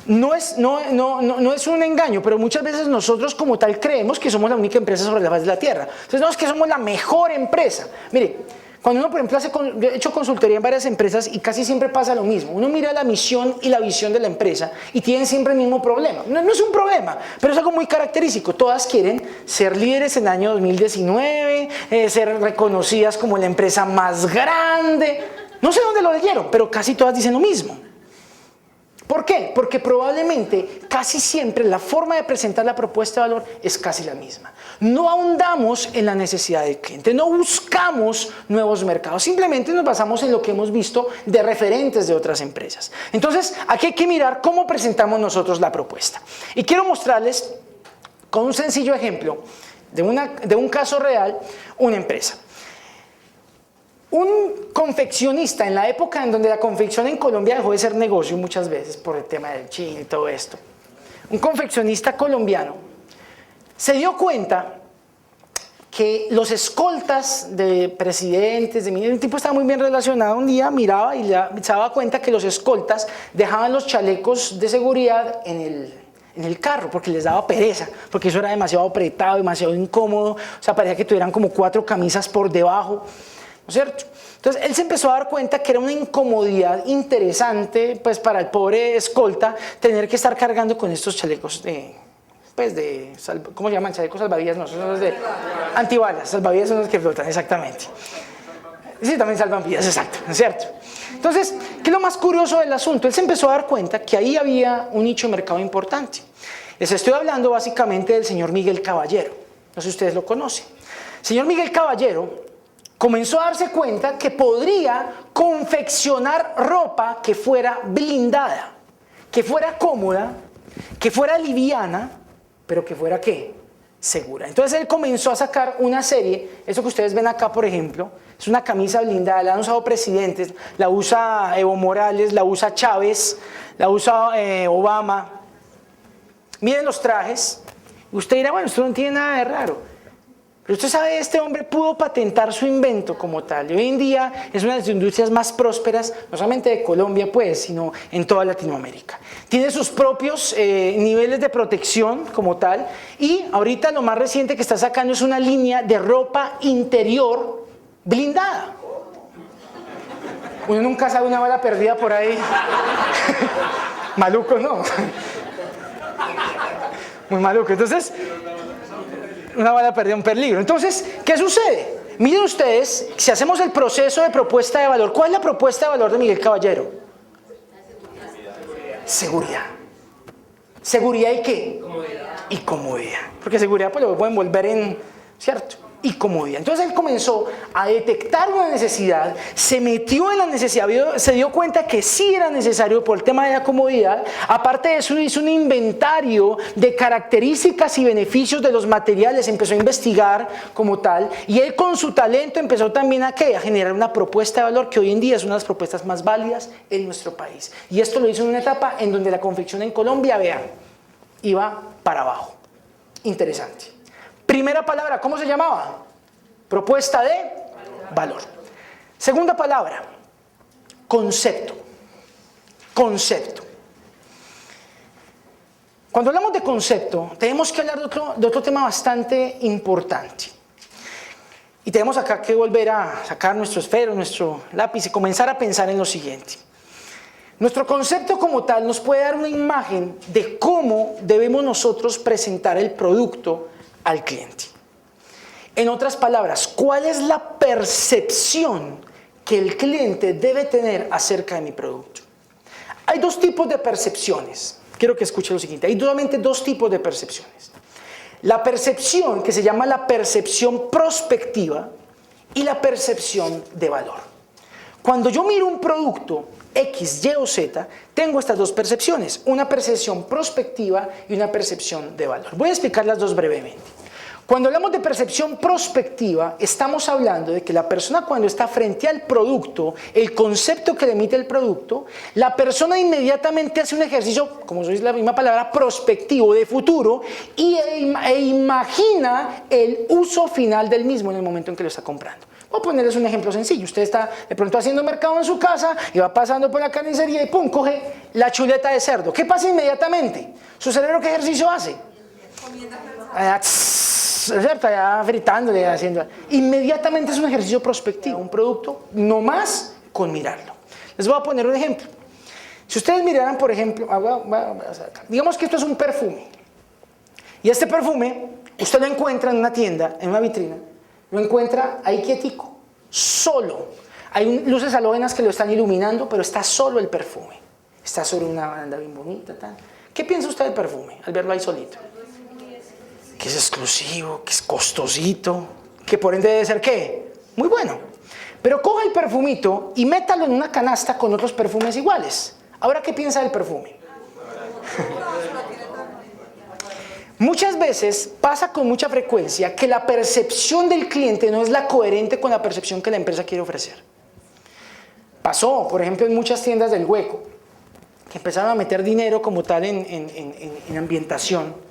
no es un engaño, pero muchas veces nosotros como tal creemos que somos la única empresa sobre la faz de la tierra. Entonces no es que somos la mejor empresa. Mire, cuando uno, por ejemplo, yo he hecho consultoría en varias empresas y casi siempre pasa lo mismo. Uno mira la misión y la visión de la empresa y tienen siempre el mismo problema. No es un problema, pero es algo muy característico. Todas quieren ser líderes en el año 2019, ser reconocidas como la empresa más grande. No sé dónde lo leyeron, pero casi todas dicen lo mismo. ¿Por qué? Porque probablemente casi siempre la forma de presentar la propuesta de valor es casi la misma. No ahondamos en la necesidad del cliente, no buscamos nuevos mercados, simplemente nos basamos en lo que hemos visto de referentes de otras empresas. Entonces, aquí hay que mirar cómo presentamos nosotros la propuesta. Y quiero mostrarles con un sencillo ejemplo de un caso real, una empresa. Un confeccionista en la época en donde la confección en Colombia dejó de ser negocio muchas veces por el tema del chino y todo esto, un confeccionista colombiano se dio cuenta que los escoltas de presidentes, un tipo estaba muy bien relacionado, un día miraba y se daba cuenta que los escoltas dejaban los chalecos de seguridad en el carro porque les daba pereza, porque eso era demasiado apretado, demasiado incómodo, o sea, parecía que tuvieran como 4 camisas por debajo. ¿No es cierto? Entonces él se empezó a dar cuenta que era una incomodidad interesante pues para el pobre escolta tener que estar cargando con estos chalecos ¿cómo se llaman? Chalecos salvavidas, no, son los de antibalas, salvavidas son los que flotan, exactamente. Sí, también salvan vidas, exacto, ¿no es cierto? Entonces, ¿qué es lo más curioso del asunto? Él se empezó a dar cuenta que ahí había un nicho de mercado importante. Les estoy hablando básicamente del señor Miguel Caballero, no sé si ustedes lo conocen. El señor Miguel Caballero comenzó a darse cuenta que podría confeccionar ropa que fuera blindada, que fuera cómoda, que fuera liviana, pero que fuera ¿qué? Segura. Entonces él comenzó a sacar una serie, eso que ustedes ven acá por ejemplo, es una camisa blindada, la han usado presidentes, la usa Evo Morales, la usa Chávez, la usa Obama. Miren los trajes, usted dirá, bueno, esto no tiene nada de raro. Pero usted sabe, este hombre pudo patentar su invento como tal. Y hoy en día es una de las industrias más prósperas, no solamente de Colombia, pues, sino en toda Latinoamérica. Tiene sus propios niveles de protección como tal. Y ahorita lo más reciente que está sacando es una línea de ropa interior blindada. Uno nunca sabe, una bala perdida por ahí. Maluco, ¿no? Muy maluco. Entonces, una bala perdida, un peligro. Entonces, ¿qué sucede? Miren ustedes, si hacemos el proceso de propuesta de valor, ¿cuál es la propuesta de valor de Miguel Caballero? Seguridad. ¿Seguridad y qué? Comodidad. Y comodidad. Porque seguridad pues lo pueden volver en, ¿cierto? Y comodidad. Entonces él comenzó a detectar una necesidad, se metió en la necesidad, se dio cuenta que sí era necesario por el tema de la comodidad. Aparte de eso, hizo un inventario de características y beneficios de los materiales, empezó a investigar como tal, y él con su talento empezó también a generar una propuesta de valor que hoy en día es una de las propuestas más válidas en nuestro país. Y esto lo hizo en una etapa en donde la confección en Colombia, vean, iba para abajo. Interesante. Primera palabra, ¿cómo se llamaba? Propuesta de valor. Segunda palabra, concepto. Concepto. Cuando hablamos de concepto, tenemos que hablar de otro tema bastante importante. Y tenemos acá que volver a sacar nuestro esfero, nuestro lápiz y comenzar a pensar en lo siguiente. Nuestro concepto como tal nos puede dar una imagen de cómo debemos nosotros presentar el producto al cliente. En otras palabras, ¿cuál es la percepción que el cliente debe tener acerca de mi producto? Hay dos tipos de percepciones. Quiero que escuche lo siguiente. Hay solamente dos tipos de percepciones. La percepción que se llama la percepción prospectiva y la percepción de valor. Cuando yo miro un producto X, Y o Z, tengo estas dos percepciones, una percepción prospectiva y una percepción de valor. Voy a explicar las dos brevemente. Cuando hablamos de percepción prospectiva, estamos hablando de que la persona cuando está frente al producto, el concepto que le emite el producto, la persona inmediatamente hace un ejercicio, como sois la misma palabra, prospectivo, de futuro, e imagina el uso final del mismo en el momento en que lo está comprando. Voy a ponerles un ejemplo sencillo. Usted está de pronto haciendo mercado en su casa y va pasando por la carnicería y ¡pum! Coge la chuleta de cerdo. ¿Qué pasa inmediatamente? ¿Su cerebro qué ejercicio hace? ¿Cierto? Allá fritándole, haciendo. Inmediatamente es un ejercicio prospectivo, un producto, no más con mirarlo. Les voy a poner un ejemplo. Si ustedes miraran, por ejemplo, digamos que esto es un perfume. Y este perfume, usted lo encuentra en una tienda, en una vitrina, lo encuentra ahí quietico, solo. Hay luces halógenas que lo están iluminando, pero está solo el perfume. Está sobre una banda bien bonita, tal. ¿Qué piensa usted del perfume al verlo ahí solito? Que es exclusivo, que es costosito, que por ende debe ser ¿qué? Muy bueno. Pero coja el perfumito y métalo en una canasta con otros perfumes iguales. Ahora, ¿qué piensa del perfume? Muchas veces pasa con mucha frecuencia que la percepción del cliente no es la coherente con la percepción que la empresa quiere ofrecer. Pasó, por ejemplo, en muchas tiendas del Hueco, que empezaron a meter dinero como tal en ambientación,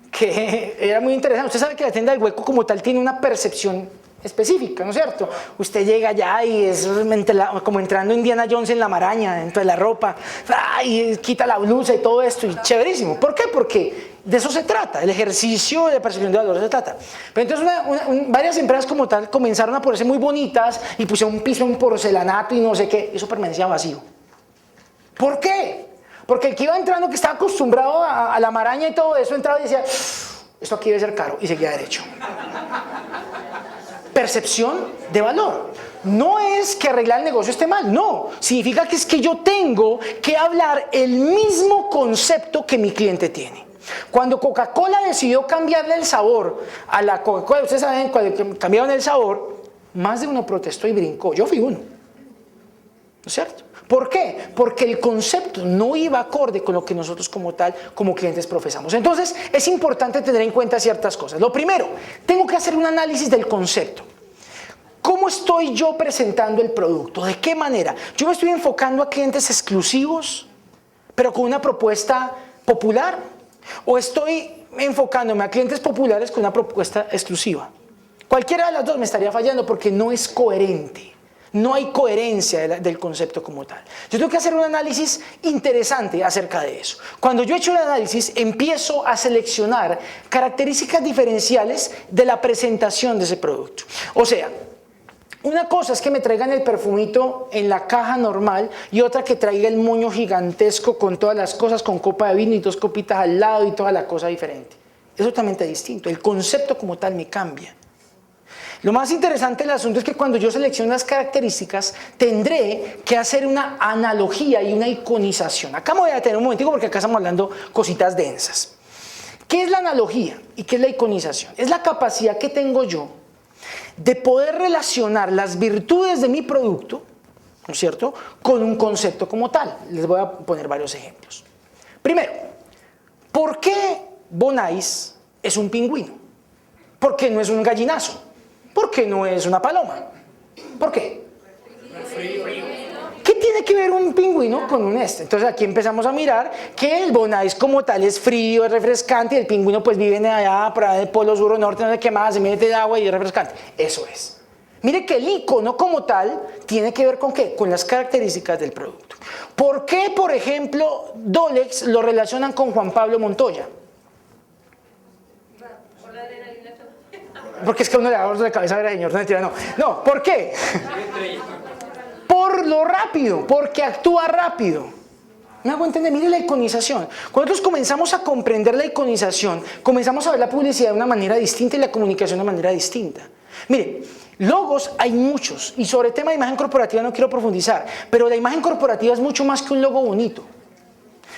que era muy interesante. Usted sabe que la tienda del Hueco como tal tiene una percepción específica, ¿no es cierto? Usted llega allá y es como entrando Indiana Jones en la maraña, dentro de la ropa, y quita la blusa y todo esto, y chéverísimo. ¿Por qué? Porque de eso se trata, el ejercicio de percepción de valor se trata. Pero entonces varias empresas como tal comenzaron a ponerse muy bonitas y pusieron un piso en porcelanato y no sé qué, eso permanecía vacío. ¿Por qué? Porque el que iba entrando, que estaba acostumbrado a la maraña y todo eso, entraba y decía, esto aquí debe ser caro, y seguía derecho. Percepción de valor. No es que arreglar el negocio esté mal, no. Significa que es que yo tengo que hablar el mismo concepto que mi cliente tiene. Cuando Coca-Cola decidió cambiarle el sabor a la Coca-Cola, ustedes saben, cuando cambiaron el sabor, más de uno protestó y brincó. Yo fui uno. ¿No es cierto? ¿Por qué? Porque el concepto no iba acorde con lo que nosotros como tal, como clientes profesamos. Entonces, es importante tener en cuenta ciertas cosas. Lo primero, tengo que hacer un análisis del concepto. ¿Cómo estoy yo presentando el producto? ¿De qué manera? ¿Yo me estoy enfocando a clientes exclusivos, pero con una propuesta popular? ¿O estoy enfocándome a clientes populares con una propuesta exclusiva? Cualquiera de las dos me estaría fallando porque no es coherente. No hay coherencia del concepto como tal. Yo tengo que hacer un análisis interesante acerca de eso. Cuando yo he hecho el análisis, empiezo a seleccionar características diferenciales de la presentación de ese producto. O sea, una cosa es que me traigan el perfumito en la caja normal y otra que traiga el moño gigantesco con todas las cosas, con copa de vino y 2 copitas al lado y toda la cosa diferente. Es totalmente distinto. El concepto como tal me cambia. Lo más interesante del asunto es que cuando yo selecciono las características, tendré que hacer una analogía y una iconización. Acá me voy a detener un momentico porque acá estamos hablando cositas densas. ¿Qué es la analogía y qué es la iconización? Es la capacidad que tengo yo de poder relacionar las virtudes de mi producto, ¿no es cierto?, con un concepto como tal. Les voy a poner varios ejemplos. Primero, ¿por qué Bonais es un pingüino? ¿Por qué no es un gallinazo? ¿Por qué no es una paloma? ¿Por qué? ¿Qué tiene que ver un pingüino con un este? Entonces aquí empezamos a mirar que el Bonais como tal es frío, es refrescante, y el pingüino pues vive allá, por allá del polo sur o norte, no sé qué más, se mete de agua y es refrescante. Eso es. Mire que el icono como tal tiene que ver con ¿qué? Con las características del producto. ¿Por qué, por ejemplo, Dolex lo relacionan con Juan Pablo Montoya? Porque es que uno le da dolor de cabeza a ver al señor, no, ¿por qué? Por lo rápido, porque actúa rápido. ¿Me hago entender? Mire la iconización. Cuando nosotros comenzamos a comprender la iconización, comenzamos a ver la publicidad de una manera distinta y la comunicación de una manera distinta. Mire, logos hay muchos, y sobre el tema de imagen corporativa no quiero profundizar, pero la imagen corporativa es mucho más que un logo bonito.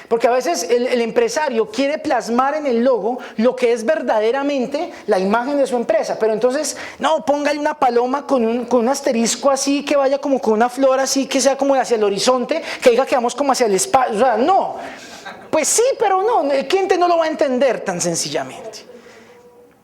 Porque a veces el empresario quiere plasmar en el logo lo que es verdaderamente la imagen de su empresa, pero entonces, no, póngale una paloma con un asterisco así, que vaya como con una flor así, que sea como hacia el horizonte, que diga que vamos como hacia el espacio, o sea, no. Pues sí, pero no, el cliente no lo va a entender tan sencillamente.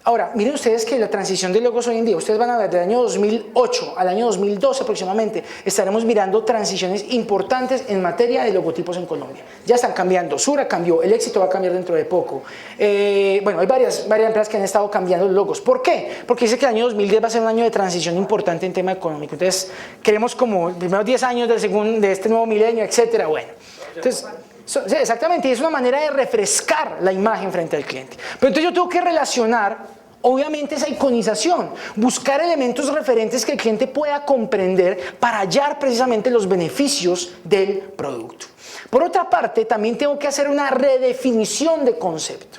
Ahora, miren ustedes que la transición de logos hoy en día, ustedes van a ver del año 2008 al año 2012 aproximadamente, estaremos mirando transiciones importantes en materia de logotipos en Colombia. Ya están cambiando, Sura cambió, el Éxito va a cambiar dentro de poco. Bueno, hay varias empresas que han estado cambiando los logos. ¿Por qué? Porque dice que el año 2010 va a ser un año de transición importante en tema económico. Entonces, queremos como los primeros 10 años de este nuevo milenio, etcétera. Bueno, entonces... Sí, exactamente, y es una manera de refrescar la imagen frente al cliente. Pero entonces yo tengo que relacionar, obviamente, esa iconización, buscar elementos referentes que el cliente pueda comprender para hallar precisamente los beneficios del producto. Por otra parte, también tengo que hacer una redefinición de concepto.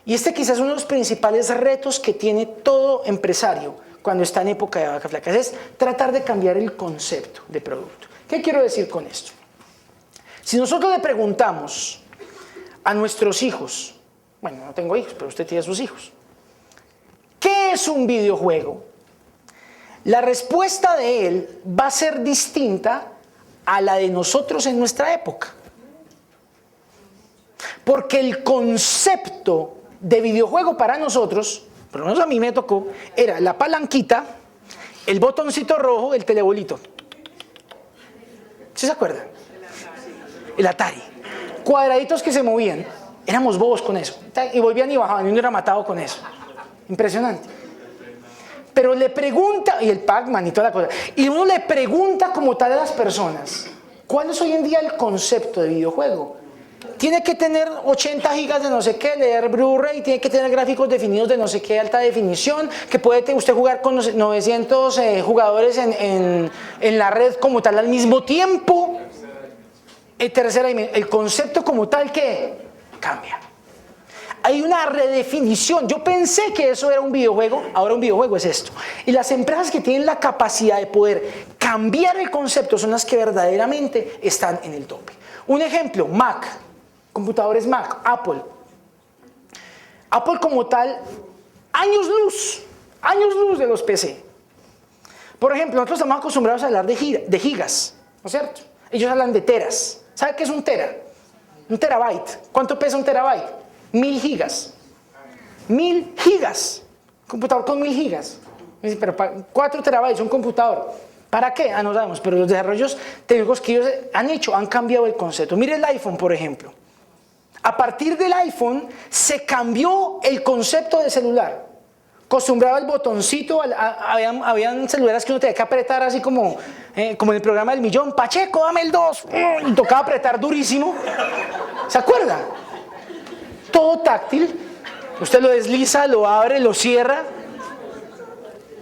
Y este quizás es uno de los principales retos que tiene todo empresario cuando está en época de vacas flacas, es tratar de cambiar el concepto de producto. ¿Qué quiero decir con esto? Si nosotros le preguntamos a nuestros hijos, bueno, no tengo hijos, pero usted tiene sus hijos, ¿qué es un videojuego? La respuesta de él va a ser distinta a la de nosotros en nuestra época. Porque el concepto de videojuego para nosotros, por lo menos a mí me tocó, era la palanquita, el botoncito rojo, el telebolito. ¿Sí se acuerdan? El Atari, cuadraditos que se movían, éramos bobos con eso, y volvían y bajaban, y uno era matado con eso, impresionante. Pero le pregunta, y el Pac-Man y toda la cosa, y uno le pregunta como tal a las personas, ¿cuál es hoy en día el concepto de videojuego? Tiene que tener 80 gigas de no sé qué, leer Blu-ray, tiene que tener gráficos definidos de no sé qué alta definición, que puede usted jugar con 900 jugadores en la red como tal al mismo tiempo. Tercera dimensión, el concepto como tal que cambia. Hay una redefinición. Yo pensé que eso era un videojuego, ahora un videojuego es esto. Y las empresas que tienen la capacidad de poder cambiar el concepto son las que verdaderamente están en el tope. Un ejemplo, Mac, computadores Mac, Apple. Apple como tal, años luz de los PC. Por ejemplo, nosotros estamos acostumbrados a hablar de gigas, ¿no es cierto? Ellos hablan de teras. ¿Sabe qué es un tera? Un terabyte. ¿Cuánto pesa un terabyte? 1000 gigas. 1000 gigas. Computador con 1000 gigas. Pero 4 terabytes, un computador. ¿Para qué? No sabemos, pero los desarrollos técnicos que ellos han hecho han cambiado el concepto. Mire el iPhone, por ejemplo. A partir del iPhone se cambió el concepto de celular. acostumbrado al botoncito, habían celulares que uno tenía que apretar así como en el programa del millón, Pacheco, dame el 2, y tocaba apretar durísimo. ¿Se acuerda? Todo táctil, usted lo desliza, lo abre, lo cierra.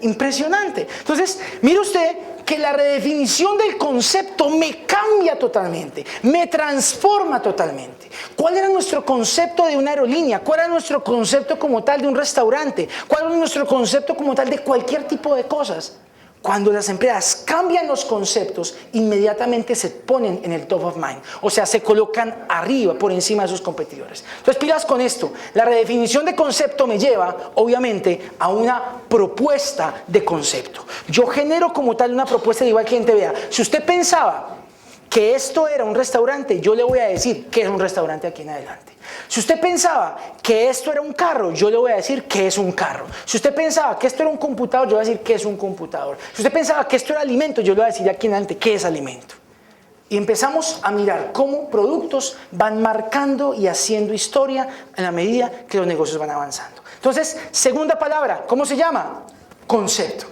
Impresionante. Entonces, mire usted que la redefinición del concepto me cambia totalmente, me transforma totalmente. ¿Cuál era nuestro concepto de una aerolínea? ¿Cuál era nuestro concepto como tal de un restaurante? ¿Cuál era nuestro concepto como tal de cualquier tipo de cosas? Cuando las empresas cambian los conceptos, inmediatamente se ponen en el top of mind. O sea, se colocan arriba, por encima de sus competidores. Entonces, pilas con esto. La redefinición de concepto me lleva, obviamente, a una propuesta de concepto. Yo genero como tal una propuesta de igual que cliente vea. Si usted pensaba que esto era un restaurante, yo le voy a decir que es un restaurante aquí en adelante. Si usted pensaba que esto era un carro, yo le voy a decir que es un carro. Si usted pensaba que esto era un computador, yo le voy a decir que es un computador. Si usted pensaba que esto era alimento, yo le voy a decir aquí en adelante que es alimento. Y empezamos a mirar cómo productos van marcando y haciendo historia en la medida que los negocios van avanzando. Entonces, segunda palabra, ¿cómo se llama? Concepto.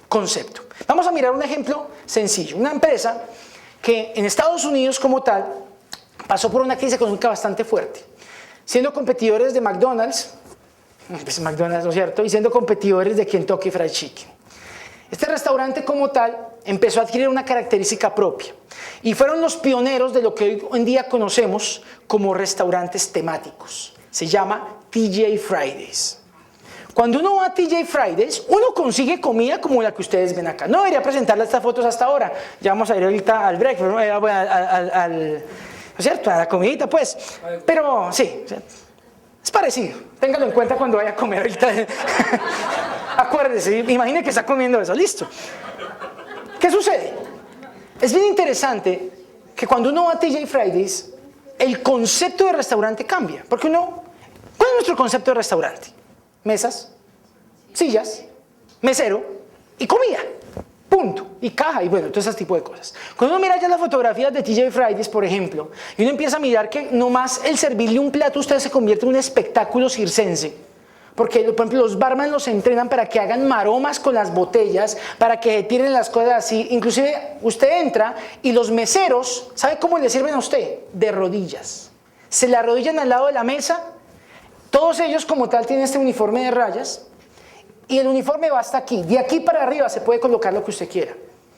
Concepto. Vamos a mirar un ejemplo sencillo. Una empresa que en Estados Unidos como tal pasó por una crisis económica bastante fuerte, siendo competidores de McDonald's, pues McDonald's, ¿no es cierto? Y siendo competidores de Kentucky Fried Chicken. Este restaurante como tal empezó a adquirir una característica propia y fueron los pioneros de lo que hoy en día conocemos como restaurantes temáticos. Se llama TGI Fridays. Cuando uno va a TGI Fridays, uno consigue comida como la que ustedes ven acá. No debería presentarle estas fotos hasta ahora. Ya vamos a ir ahorita al break, ¿no es cierto? A la comidita, pues. Pero sí, es parecido. Téngalo en cuenta cuando vaya a comer ahorita. Acuérdese, imagine que está comiendo eso. Listo. ¿Qué sucede? Es bien interesante que cuando uno va a TGI Fridays, el concepto de restaurante cambia. Porque ¿cuál es nuestro concepto de restaurante? Mesas, sillas, mesero y comida. Punto. Y caja y bueno, todo ese tipo de cosas. Cuando uno mira ya las fotografías de TGI Fridays, por ejemplo, y uno empieza a mirar que nomás el servirle un plato a usted se convierte en un espectáculo circense. Porque, por ejemplo, los barman los entrenan para que hagan maromas con las botellas, para que tiren las cosas así. Inclusive usted entra y los meseros, ¿sabe cómo le sirven a usted? De rodillas. Se le arrodillan al lado de la mesa. Todos ellos como tal tienen este uniforme de rayas y el uniforme va hasta aquí. De aquí para arriba se puede colocar lo que usted quiera.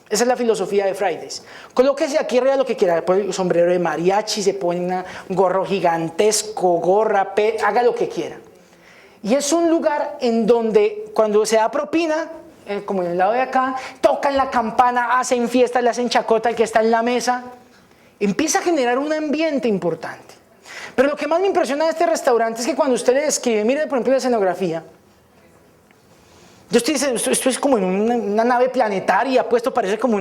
Esa es la filosofía de Fridays. Colóquese aquí arriba lo que quiera. Le pone un sombrero de mariachi, se pone un gorro gigantesco, gorra, haga lo que quiera. Y es un lugar en donde cuando se da propina, como en el lado de acá, tocan la campana, hacen fiesta, le hacen chacota al que está en la mesa. Empieza a generar un ambiente importante. Pero lo que más me impresiona de este restaurante es que cuando usted le describe, mire por ejemplo la escenografía, esto es como en una nave planetaria, puesto parece como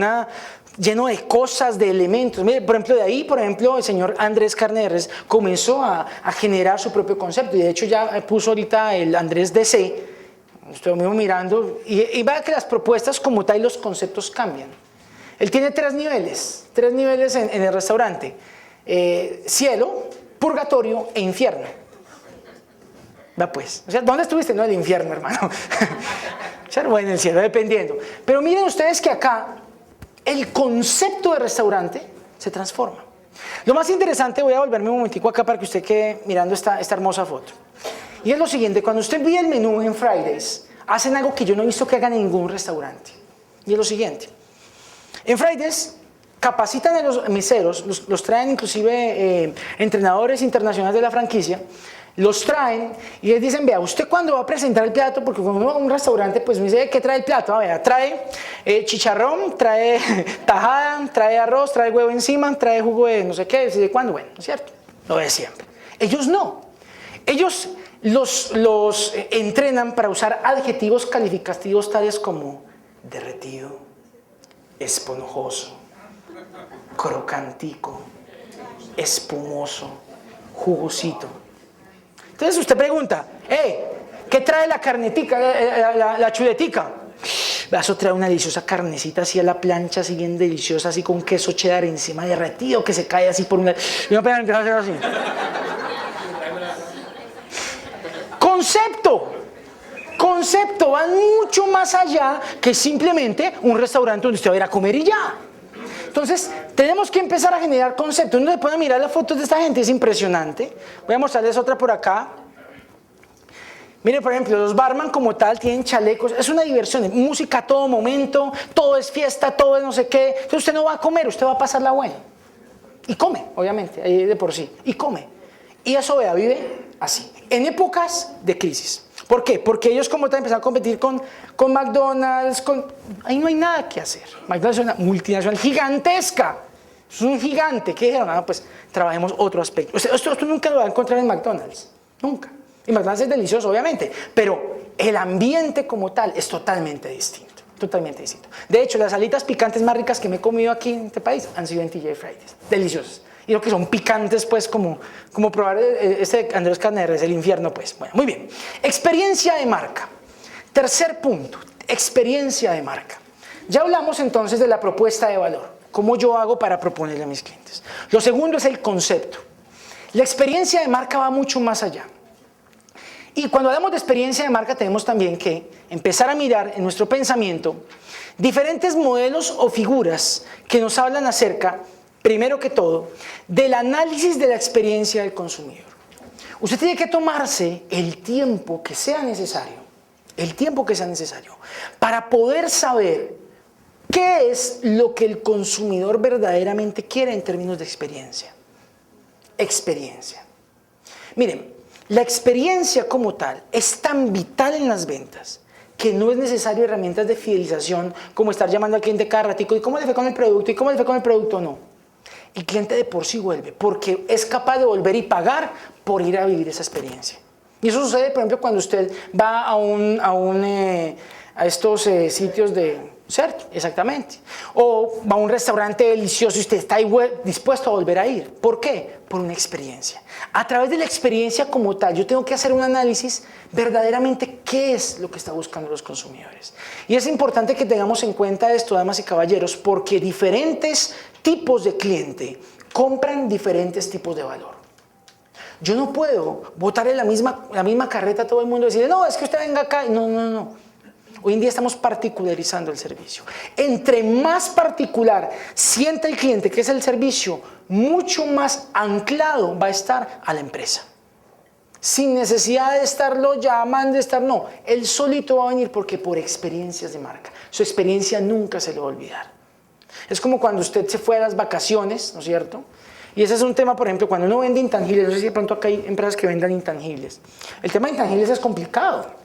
lleno de cosas, de elementos. Mire, por ejemplo, de ahí, el señor Andrés Carneres comenzó a generar su propio concepto y de hecho ya puso ahorita el Andrés DC, estoy mismo mirando, y va a que las propuestas como tal y los conceptos cambian. Él tiene tres niveles en el restaurante, cielo, purgatorio e infierno. Va pues, o sea, ¿dónde estuviste? No, en el infierno, hermano. O sea, bueno, en el cielo, dependiendo. Pero miren ustedes que acá el concepto de restaurante se transforma. Lo más interesante, voy a volverme un momentico acá para que usted quede mirando esta hermosa foto. Y es lo siguiente, cuando usted ve el menú en Fridays, hacen algo que yo no he visto que haga ningún restaurante. Y es lo siguiente. En Fridays capacitan a los meseros, los traen inclusive entrenadores internacionales de la franquicia, los traen y les dicen, vea, usted cuando va a presentar el plato, porque cuando uno va a un restaurante, pues me dice, ¿qué trae el plato? Vea, trae chicharrón, trae tajada, trae arroz, trae huevo encima, trae jugo de no sé qué, ¿de cuándo? Bueno, ¿no es cierto? Lo de siempre. Ellos no. Ellos los entrenan para usar adjetivos calificativos tales como derretido, esponjoso, crocantico, espumoso, jugosito. Entonces usted pregunta, ¿qué trae la carnetica, la chuletica? Eso trae una deliciosa carnecita así a la plancha, así bien deliciosa, así con queso cheddar encima derretido que se cae así por una... Y uno apenas empieza a hacer así. concepto van mucho más allá que simplemente un restaurante donde usted va a ir a comer y ya. Entonces, tenemos que empezar a generar conceptos. Uno se puede mirar las fotos de esta gente, es impresionante. Voy a mostrarles otra por acá. Mire, por ejemplo, los barman como tal tienen chalecos, es una diversión, música a todo momento, todo es fiesta, todo es no sé qué. Entonces usted no va a comer, usted va a pasarla bueno. Y come, obviamente, ahí de por sí, y come. Y eso, vea, vive así, en épocas de crisis. ¿Por qué? Porque ellos como tal empezaron a competir con McDonald's, ahí no hay nada que hacer. McDonald's es una multinacional gigantesca, es un gigante. ¿Qué dijeron? Ah, pues trabajemos otro aspecto. Esto nunca lo va a encontrar en McDonald's, nunca. Y McDonald's es delicioso, obviamente, pero el ambiente como tal es totalmente distinto, totalmente distinto. De hecho, las alitas picantes más ricas que me he comido aquí en este país han sido en TGI Fridays, deliciosas. Y lo que son picantes, pues, como probar este Andrés Carneres, el infierno, pues. Bueno, muy bien. Experiencia de marca. Tercer punto, experiencia de marca. Ya hablamos entonces de la propuesta de valor, cómo yo hago para proponerle a mis clientes. Lo segundo es el concepto. La experiencia de marca va mucho más allá. Y cuando hablamos de experiencia de marca tenemos también que empezar a mirar en nuestro pensamiento diferentes modelos o figuras que nos hablan acerca, primero que todo, del análisis de la experiencia del consumidor. Usted tiene que tomarse el tiempo que sea necesario, para poder saber qué es lo que el consumidor verdaderamente quiere en términos de experiencia. Experiencia. Miren, la experiencia como tal es tan vital en las ventas que no es necesario herramientas de fidelización como estar llamando al cliente cada ratico y cómo le fue con el producto y cómo le fue con el producto, no. El cliente de por sí vuelve porque es capaz de volver y pagar por ir a vivir esa experiencia. Y eso sucede, por ejemplo, cuando usted va a estos sitios de... ¿Cierto? Exactamente. O va a un restaurante delicioso y usted está ahí dispuesto a volver a ir. ¿Por qué? Por una experiencia. A través de la experiencia como tal, yo tengo que hacer un análisis verdaderamente qué es lo que están buscando los consumidores. Y es importante que tengamos en cuenta esto, damas y caballeros, porque diferentes tipos de cliente compran diferentes tipos de valor. Yo no puedo botarle la misma carreta a todo el mundo y decirle, no, es que usted venga acá. No. Hoy en día estamos particularizando el servicio. Entre más particular sienta el cliente que es el servicio, mucho más anclado va a estar a la empresa. Sin necesidad de estarlo llamando, no. Él solito va a venir porque por experiencias de marca. Su experiencia nunca se le va a olvidar. Es como cuando usted se fue a las vacaciones, ¿no es cierto? Y ese es un tema, por ejemplo, cuando uno vende intangibles. No sé si de pronto acá hay empresas que vendan intangibles. El tema de intangibles es complicado.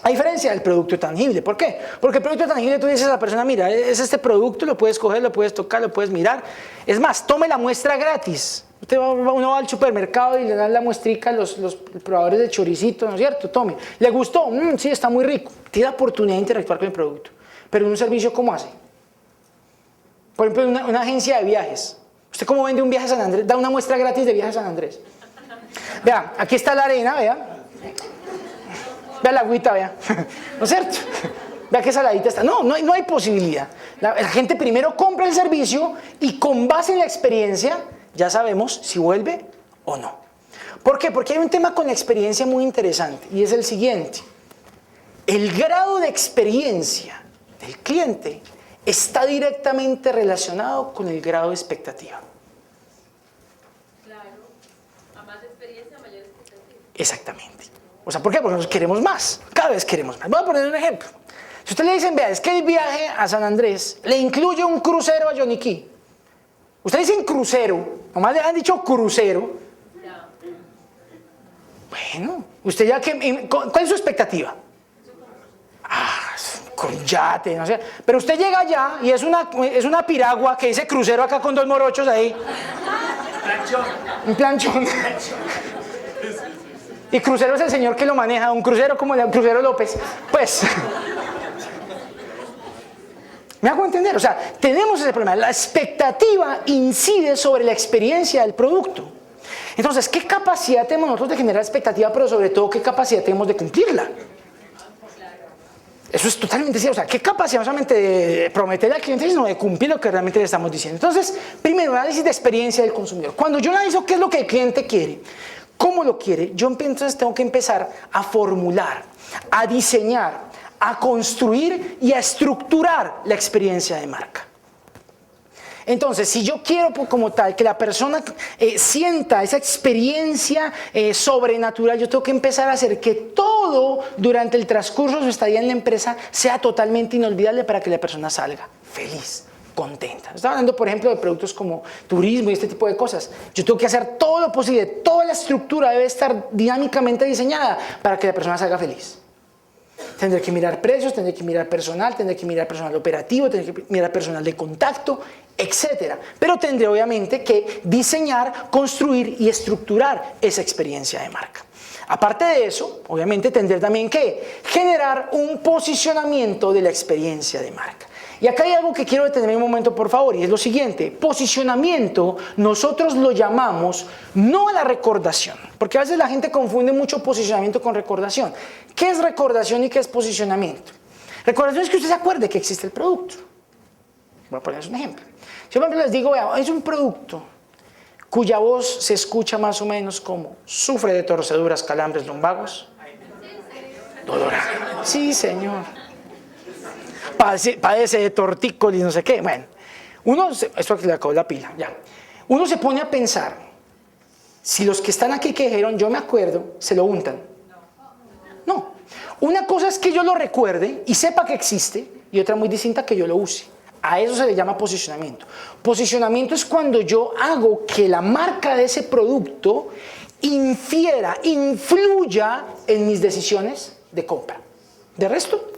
A diferencia del producto tangible. ¿Por qué? Porque el producto tangible tú dices a la persona, mira, es este producto, lo puedes coger, lo puedes tocar, lo puedes mirar. Es más, tome la muestra gratis. Uno va al supermercado y le dan la muestrica a los probadores de choricito, ¿no es cierto? Tome. ¿Le gustó? Sí, está muy rico. Tiene la oportunidad de interactuar con el producto. Pero en un servicio, ¿cómo hace? Por ejemplo, en una agencia de viajes. ¿Usted cómo vende un viaje a San Andrés? Da una muestra gratis de viaje a San Andrés. Vea, aquí está la arena, vea. Vea la agüita, vea. ¿No es cierto? Vea qué saladita está. No hay posibilidad. La gente primero compra el servicio y con base en la experiencia ya sabemos si vuelve o no. ¿Por qué? Porque hay un tema con la experiencia muy interesante y es el siguiente. El grado de experiencia del cliente está directamente relacionado con el grado de expectativa. Claro. A más experiencia, mayor expectativa. Exactamente. O sea, ¿por qué? Porque nos queremos más, cada vez queremos más. Voy a poner un ejemplo. Si usted le dicen, vea, es que el viaje a San Andrés le incluye un crucero a Yoniquí. Usted dice crucero, nomás le han dicho crucero. Ya. Bueno, usted ya que, ¿cuál es su expectativa? Con yate, no sé. Pero usted llega allá y es una piragua que dice crucero acá con dos morochos ahí. Un planchón. Y crucero es el señor que lo maneja, un crucero como el crucero López. Pues, ¿me hago entender? O sea, tenemos ese problema. La expectativa incide sobre la experiencia del producto. Entonces, ¿qué capacidad tenemos nosotros de generar expectativa, pero sobre todo, qué capacidad tenemos de cumplirla? Eso es totalmente cierto. O sea, ¿qué capacidad no solamente de prometerle al cliente, sino de cumplir lo que realmente le estamos diciendo? Entonces, primero, análisis de experiencia del consumidor. Cuando yo analizo qué es lo que el cliente quiere, cómo lo quiere, yo entonces tengo que empezar a formular, a diseñar, a construir y a estructurar la experiencia de marca. Entonces, si yo quiero como tal que la persona sienta esa experiencia sobrenatural, yo tengo que empezar a hacer que todo durante el transcurso de su estadía en la empresa sea totalmente inolvidable para que la persona salga feliz, contenta. Estaba hablando, por ejemplo, de productos como turismo y este tipo de cosas. Yo tengo que hacer todo lo posible, toda la estructura debe estar dinámicamente diseñada para que la persona salga feliz. Tendré que mirar precios, tendré que mirar personal operativo, tendré que mirar personal de contacto, etc. Pero tendré obviamente que diseñar, construir y estructurar esa experiencia de marca. Aparte de eso, obviamente tendré también que generar un posicionamiento de la experiencia de marca. Y acá hay algo que quiero detenerme un momento, por favor, y es lo siguiente. Posicionamiento, nosotros lo llamamos no a la recordación, porque a veces la gente confunde mucho posicionamiento con recordación. ¿Qué es recordación y qué es posicionamiento? Recordación es que usted se acuerde que existe el producto. Voy a ponerles un ejemplo. Yo, por ejemplo, les digo, vea, es un producto cuya voz se escucha más o menos como sufre de torceduras, calambres, lumbagos, dolor. Sí, señor. Padece de tortícolis, no sé qué. Bueno, esto que le acabó la pila, ya. Uno se pone a pensar, si los que están aquí que dijeron, yo me acuerdo, se lo untan. No. Una cosa es que yo lo recuerde y sepa que existe, y otra muy distinta que yo lo use. A eso se le llama posicionamiento. Posicionamiento es cuando yo hago que la marca de ese producto influya en mis decisiones de compra. De resto,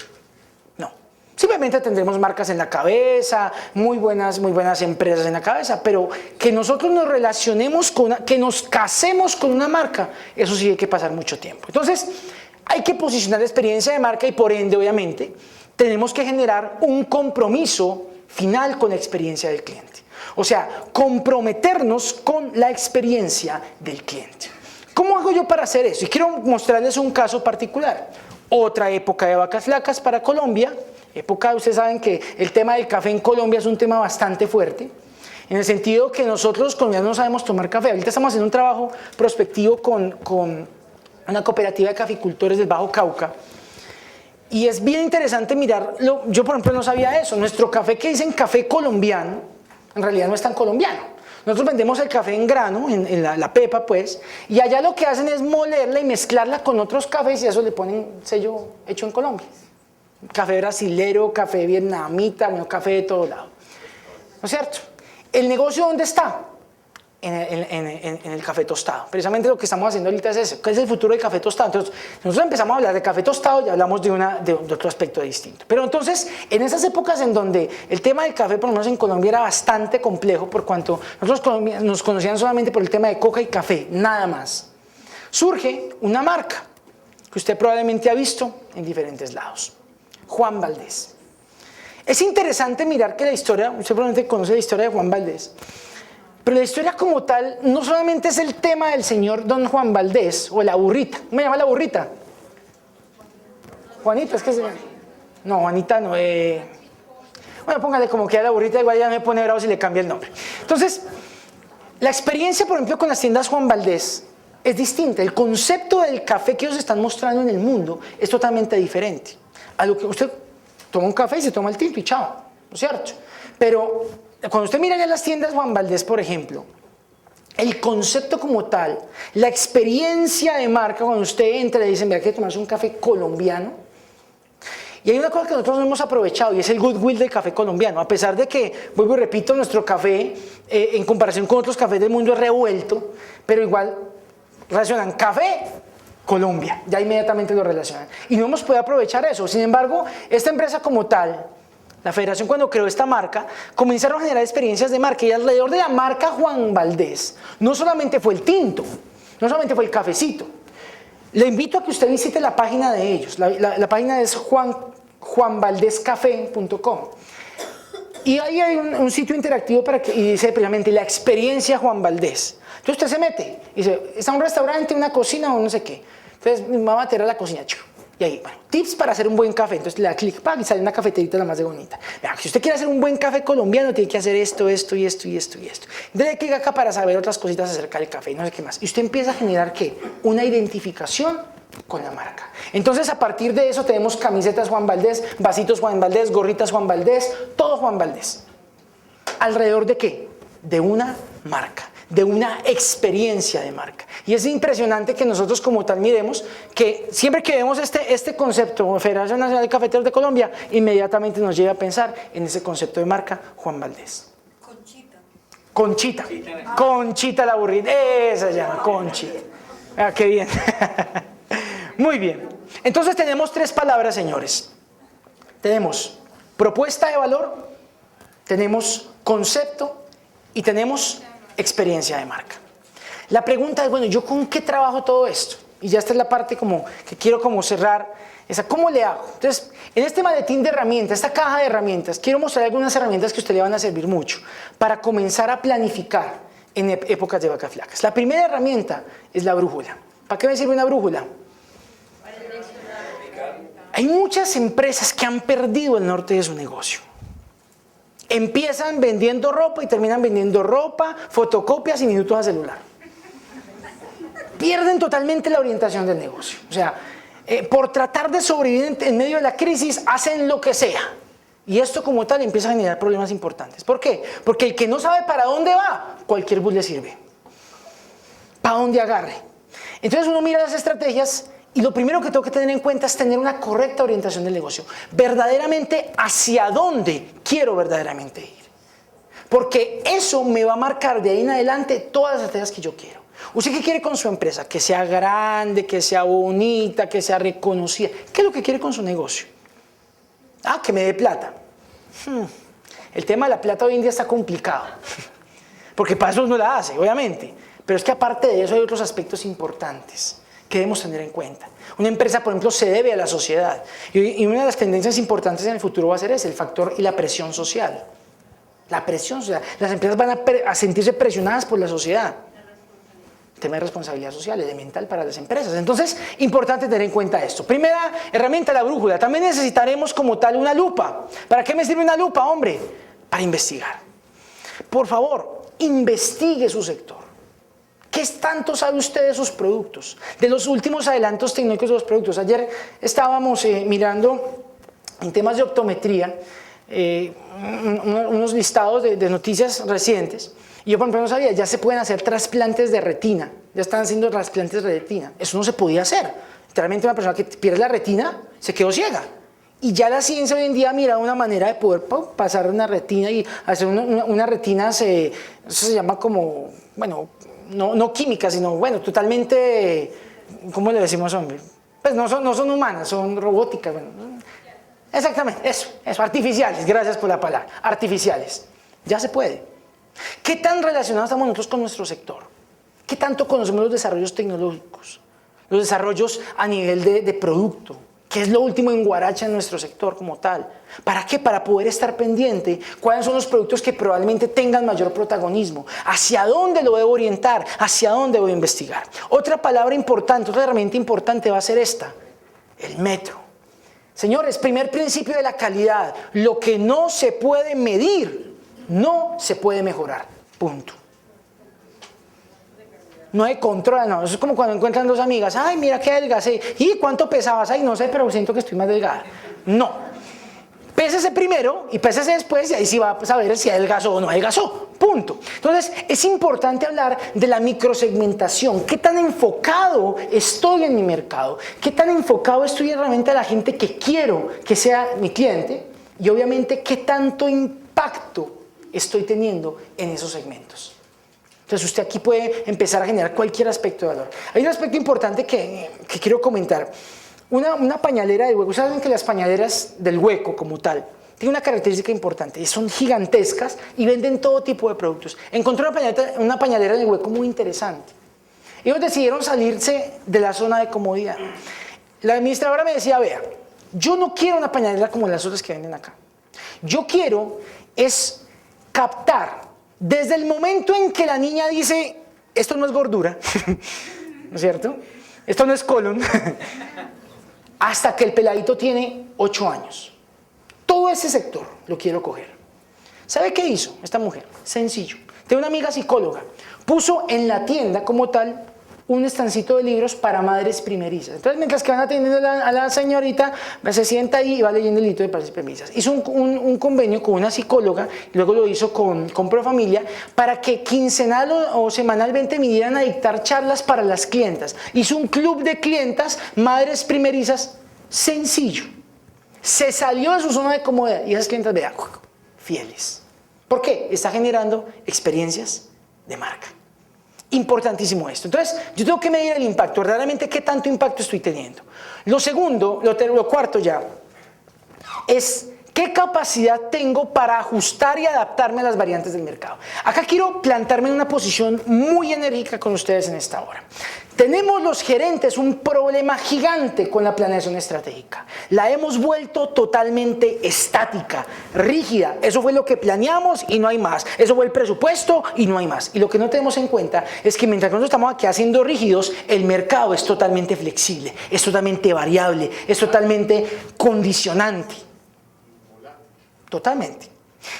no. Simplemente tendremos marcas en la cabeza, muy buenas empresas en la cabeza, pero que nosotros nos relacionemos que nos casemos con una marca, eso sí hay que pasar mucho tiempo. Entonces, hay que posicionar la experiencia de marca y por ende, obviamente, tenemos que generar un compromiso final con la experiencia del cliente. O sea, comprometernos con la experiencia del cliente. ¿Cómo hago yo para hacer eso? Y quiero mostrarles un caso particular. Otra época de vacas flacas para Colombia. Ustedes saben que el tema del café en Colombia es un tema bastante fuerte. En el sentido que nosotros los colombianos no sabemos tomar café. Ahorita estamos haciendo un trabajo prospectivo con una cooperativa de caficultores del Bajo Cauca. Y es bien interesante mirarlo. Yo, por ejemplo, no sabía eso. Nuestro café que dicen café colombiano, en realidad no es tan colombiano. Nosotros vendemos el café en grano, en la pepa, pues, y allá lo que hacen es molerla y mezclarla con otros cafés y a eso le ponen sello hecho en Colombia. Café brasilero, café vietnamita, bueno, café de todo lado. ¿No es cierto? ¿El negocio dónde está? En el café tostado. Precisamente lo que estamos haciendo ahorita es eso. ¿Qué es el futuro del café tostado? Entonces, nosotros empezamos a hablar de café tostado y hablamos de otro aspecto distinto. Pero entonces, en esas épocas en donde el tema del café, por lo menos en Colombia, era bastante complejo por cuanto nosotros nos conocían solamente por el tema de coca y café, nada más. Surge una marca que usted probablemente ha visto en diferentes lados. Juan Valdez. Es interesante mirar que la historia, usted probablemente conoce la historia de Juan Valdez, pero la historia como tal no solamente es el tema del señor don Juan Valdez o la burrita. ¿Cómo me llama la burrita? Juanita, es que se... No, Juanita no. Bueno, póngale como que a la burrita, igual ya me pone bravo si le cambia el nombre. Entonces, la experiencia, por ejemplo, con las tiendas Juan Valdez es distinta. El concepto del café que ellos están mostrando en el mundo es totalmente diferente. A lo que usted toma un café y se toma el tinto y chao, ¿no es cierto? Pero cuando usted mira ya las tiendas Juan Valdez, por ejemplo, el concepto como tal, la experiencia de marca, cuando usted entra y le dicen, vea, ¿quiere tomarse un café colombiano? Y hay una cosa que nosotros no hemos aprovechado y es el goodwill del café colombiano. A pesar de que, vuelvo y repito, nuestro café, en comparación con otros cafés del mundo, es revuelto, pero igual relacionan café, Colombia, ya inmediatamente lo relacionan. Y no hemos podido aprovechar eso. Sin embargo, esta empresa como tal, la federación cuando creó esta marca, comenzaron a generar experiencias de marca y alrededor de la marca Juan Valdez, no solamente fue el tinto, no solamente fue el cafecito. Le invito a que usted visite la página de ellos. La página es juanvaldezcafé.com. Y ahí hay un sitio interactivo y dice precisamente la experiencia Juan Valdez. Entonces usted se mete y dice, está un restaurante, una cocina o no sé qué. Entonces vamos a meter a la cocina, chico. Y ahí, bueno, tips para hacer un buen café. Entonces le da clic, ¡pam!, y sale una cafeterita la más de bonita. Vean, si usted quiere hacer un buen café colombiano, tiene que hacer esto, esto y esto y esto y esto. Dele clic acá para saber otras cositas acerca del café y no sé qué más. Y usted empieza a generar, ¿qué? Una identificación con la marca. Entonces, a partir de eso tenemos camisetas Juan Valdez, vasitos Juan Valdez, gorritas Juan Valdez, todo Juan Valdez. ¿Alrededor de qué? De una marca, de una experiencia de marca. Y es impresionante que nosotros como tal miremos que siempre que vemos este concepto, Federación Nacional de Cafeteros de Colombia, inmediatamente nos lleva a pensar en ese concepto de marca Juan Valdez. Conchita. Conchita la burrita, esa se llama Conchita. Ah, qué bien. Muy bien. Entonces tenemos 3 palabras, señores. Tenemos propuesta de valor, tenemos concepto y tenemos experiencia de marca. La pregunta es, bueno, ¿yo con qué trabajo todo esto? Y ya esta es la parte como que quiero como cerrar, esa, ¿cómo le hago? Entonces, en este maletín de herramientas, esta caja de herramientas, quiero mostrar algunas herramientas que a usted le van a servir mucho para comenzar a planificar en épocas de vacas flacas. La primera herramienta es la brújula. ¿Para qué me sirve una brújula? Hay muchas empresas que han perdido el norte de su negocio. Empiezan vendiendo ropa y terminan vendiendo ropa, fotocopias y minutos a celular. Pierden totalmente la orientación del negocio. O sea, por tratar de sobrevivir en medio de la crisis, hacen lo que sea. Y esto como tal empieza a generar problemas importantes. ¿Por qué? Porque el que no sabe para dónde va, cualquier bus le sirve. Para dónde agarre. Entonces uno mira las estrategias y lo primero que tengo que tener en cuenta es tener una correcta orientación del negocio. Verdaderamente hacia dónde quiero verdaderamente ir. Porque eso me va a marcar de ahí en adelante todas las estrategias que yo quiero. ¿Usted qué quiere con su empresa? Que sea grande, que sea bonita, que sea reconocida. ¿Qué es lo que quiere con su negocio? Ah, que me dé plata. El tema de la plata hoy en día está complicado. Porque para eso no la hace, obviamente. Pero es que aparte de eso hay otros aspectos importantes que debemos tener en cuenta. Una empresa, por ejemplo, se debe a la sociedad. Y una de las tendencias importantes en el futuro va a ser ese, el factor y la presión social. La presión social. Las empresas van a sentirse presionadas por la sociedad. Tema de responsabilidad social, elemental para las empresas. Entonces, importante tener en cuenta esto. Primera herramienta, la brújula. También necesitaremos como tal una lupa. ¿Para qué me sirve una lupa, hombre? Para investigar. Por favor, investigue su sector. ¿Qué tanto sabe usted de sus productos? De los últimos adelantos tecnológicos de los productos. Ayer estábamos mirando en temas de optometría unos listados de noticias recientes. Y yo, por ejemplo, no sabía, ya se pueden hacer trasplantes de retina. Ya están haciendo trasplantes de retina. Eso no se podía hacer. Literalmente una persona que pierde la retina se quedó ciega. Y ya la ciencia hoy en día mira una manera de poder pasar una retina y hacer una retina, eso se llama como, bueno, no química, sino, bueno, totalmente, ¿cómo le decimos, hombre? Pues no son humanas, son robóticas. Bueno, exactamente, eso, artificiales, gracias por la palabra, artificiales. Ya se puede. ¿Qué tan relacionados estamos nosotros con nuestro sector? ¿Qué tanto conocemos los desarrollos tecnológicos? Los desarrollos a nivel de producto. ¿Qué es lo último en guaracha en nuestro sector como tal? ¿Para qué? Para poder estar pendiente. ¿Cuáles son los productos que probablemente tengan mayor protagonismo? ¿Hacia dónde lo debo orientar? ¿Hacia dónde voy a investigar? Otra palabra importante, otra herramienta importante va a ser esta. El metro. Señores, primer principio de la calidad. Lo que no se puede medir, no se puede mejorar. Punto. No hay control, no. Eso es como cuando encuentran dos amigas. Ay, mira qué adelgacé. ¿Y cuánto pesabas? Ay, no sé, pero siento que estoy más delgada. No. Pésese primero y pésese después y ahí sí va a saber si adelgazó o no adelgazó. Punto. Entonces, es importante hablar de la microsegmentación. ¿Qué tan enfocado estoy en mi mercado? ¿Qué tan enfocado estoy realmente a la gente que quiero que sea mi cliente? Y obviamente, ¿qué tanto impacto estoy teniendo en esos segmentos? Entonces usted aquí puede empezar a generar cualquier aspecto de valor. Hay un aspecto importante que quiero comentar. Una pañalera de hueco. Saben que las pañaleras del hueco como tal tienen una característica importante. Y son gigantescas y venden todo tipo de productos. Encontré una pañalera del hueco muy interesante. Ellos decidieron salirse de la zona de comodidad. La administradora me decía, vea, yo no quiero una pañalera como las otras que venden acá. Yo quiero es captar desde el momento en que la niña dice, esto no es gordura, ¿no es cierto? Esto no es colon. hasta que el peladito tiene 8 años. Todo ese sector lo quiero coger. ¿Sabe qué hizo esta mujer? Sencillo. Tengo una amiga psicóloga. Puso en la tienda como tal un estancito de libros para madres primerizas. Entonces, mientras que van atendiendo a la señorita, se sienta ahí y va leyendo el libro de padres primerizas. Hizo un convenio con una psicóloga, luego lo hizo con Profamilia, para que quincenal o semanalmente vinieran a dictar charlas para las clientas. Hizo un club de clientas, madres primerizas, sencillo. Se salió de su zona de comodidad y esas clientas, vean, fieles. ¿Por qué? Está generando experiencias de marca. Importantísimo esto. Entonces, yo tengo que medir el impacto, verdaderamente qué tanto impacto estoy teniendo. Lo segundo, lo cuarto ya, es qué capacidad tengo para ajustar y adaptarme a las variantes del mercado. Acá quiero plantarme en una posición muy enérgica con ustedes en esta hora. Tenemos los gerentes un problema gigante con la planeación estratégica. La hemos vuelto totalmente estática, rígida. Eso fue lo que planeamos y no hay más. Eso fue el presupuesto y no hay más. Y lo que no tenemos en cuenta es que mientras nosotros estamos aquí haciendo rígidos, el mercado es totalmente flexible, es totalmente variable, es totalmente condicionante. Totalmente.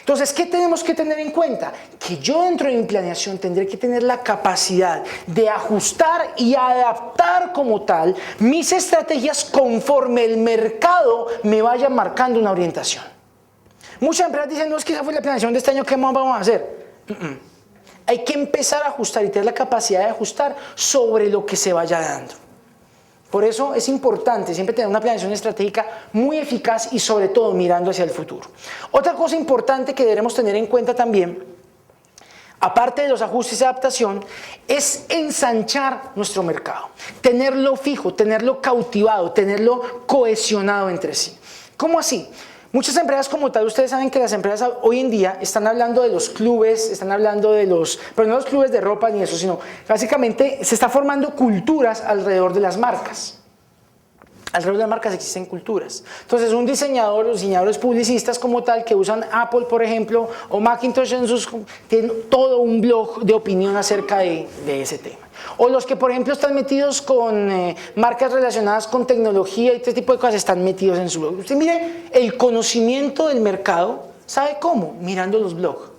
Entonces, ¿qué tenemos que tener en cuenta? Que yo dentro de mi planeación tendré que tener la capacidad de ajustar y adaptar como tal mis estrategias conforme el mercado me vaya marcando una orientación. Muchas empresas dicen, no, es que esa fue la planeación de este año, ¿qué más vamos a hacer? Hay que empezar a ajustar y tener la capacidad de ajustar sobre lo que se vaya dando. Por eso es importante siempre tener una planeación estratégica muy eficaz y sobre todo mirando hacia el futuro. Otra cosa importante que debemos tener en cuenta también, aparte de los ajustes y adaptación, es ensanchar nuestro mercado, tenerlo fijo, tenerlo cautivado, tenerlo cohesionado entre sí. ¿Cómo así? Muchas empresas como tal, ustedes saben que las empresas hoy en día están hablando de los clubes, están hablando de pero no los clubes de ropa ni eso, sino básicamente se está formando culturas alrededor de las marcas. Alrededor de las marcas existen culturas. Entonces un diseñador, los diseñadores publicistas como tal que usan Apple, por ejemplo, o Macintosh, tienen todo un blog de opinión acerca de ese tema. O los que, por ejemplo, están metidos con marcas relacionadas con tecnología y este tipo de cosas están metidos en su blog. Usted mire el conocimiento del mercado, ¿sabe cómo? Mirando los blogs.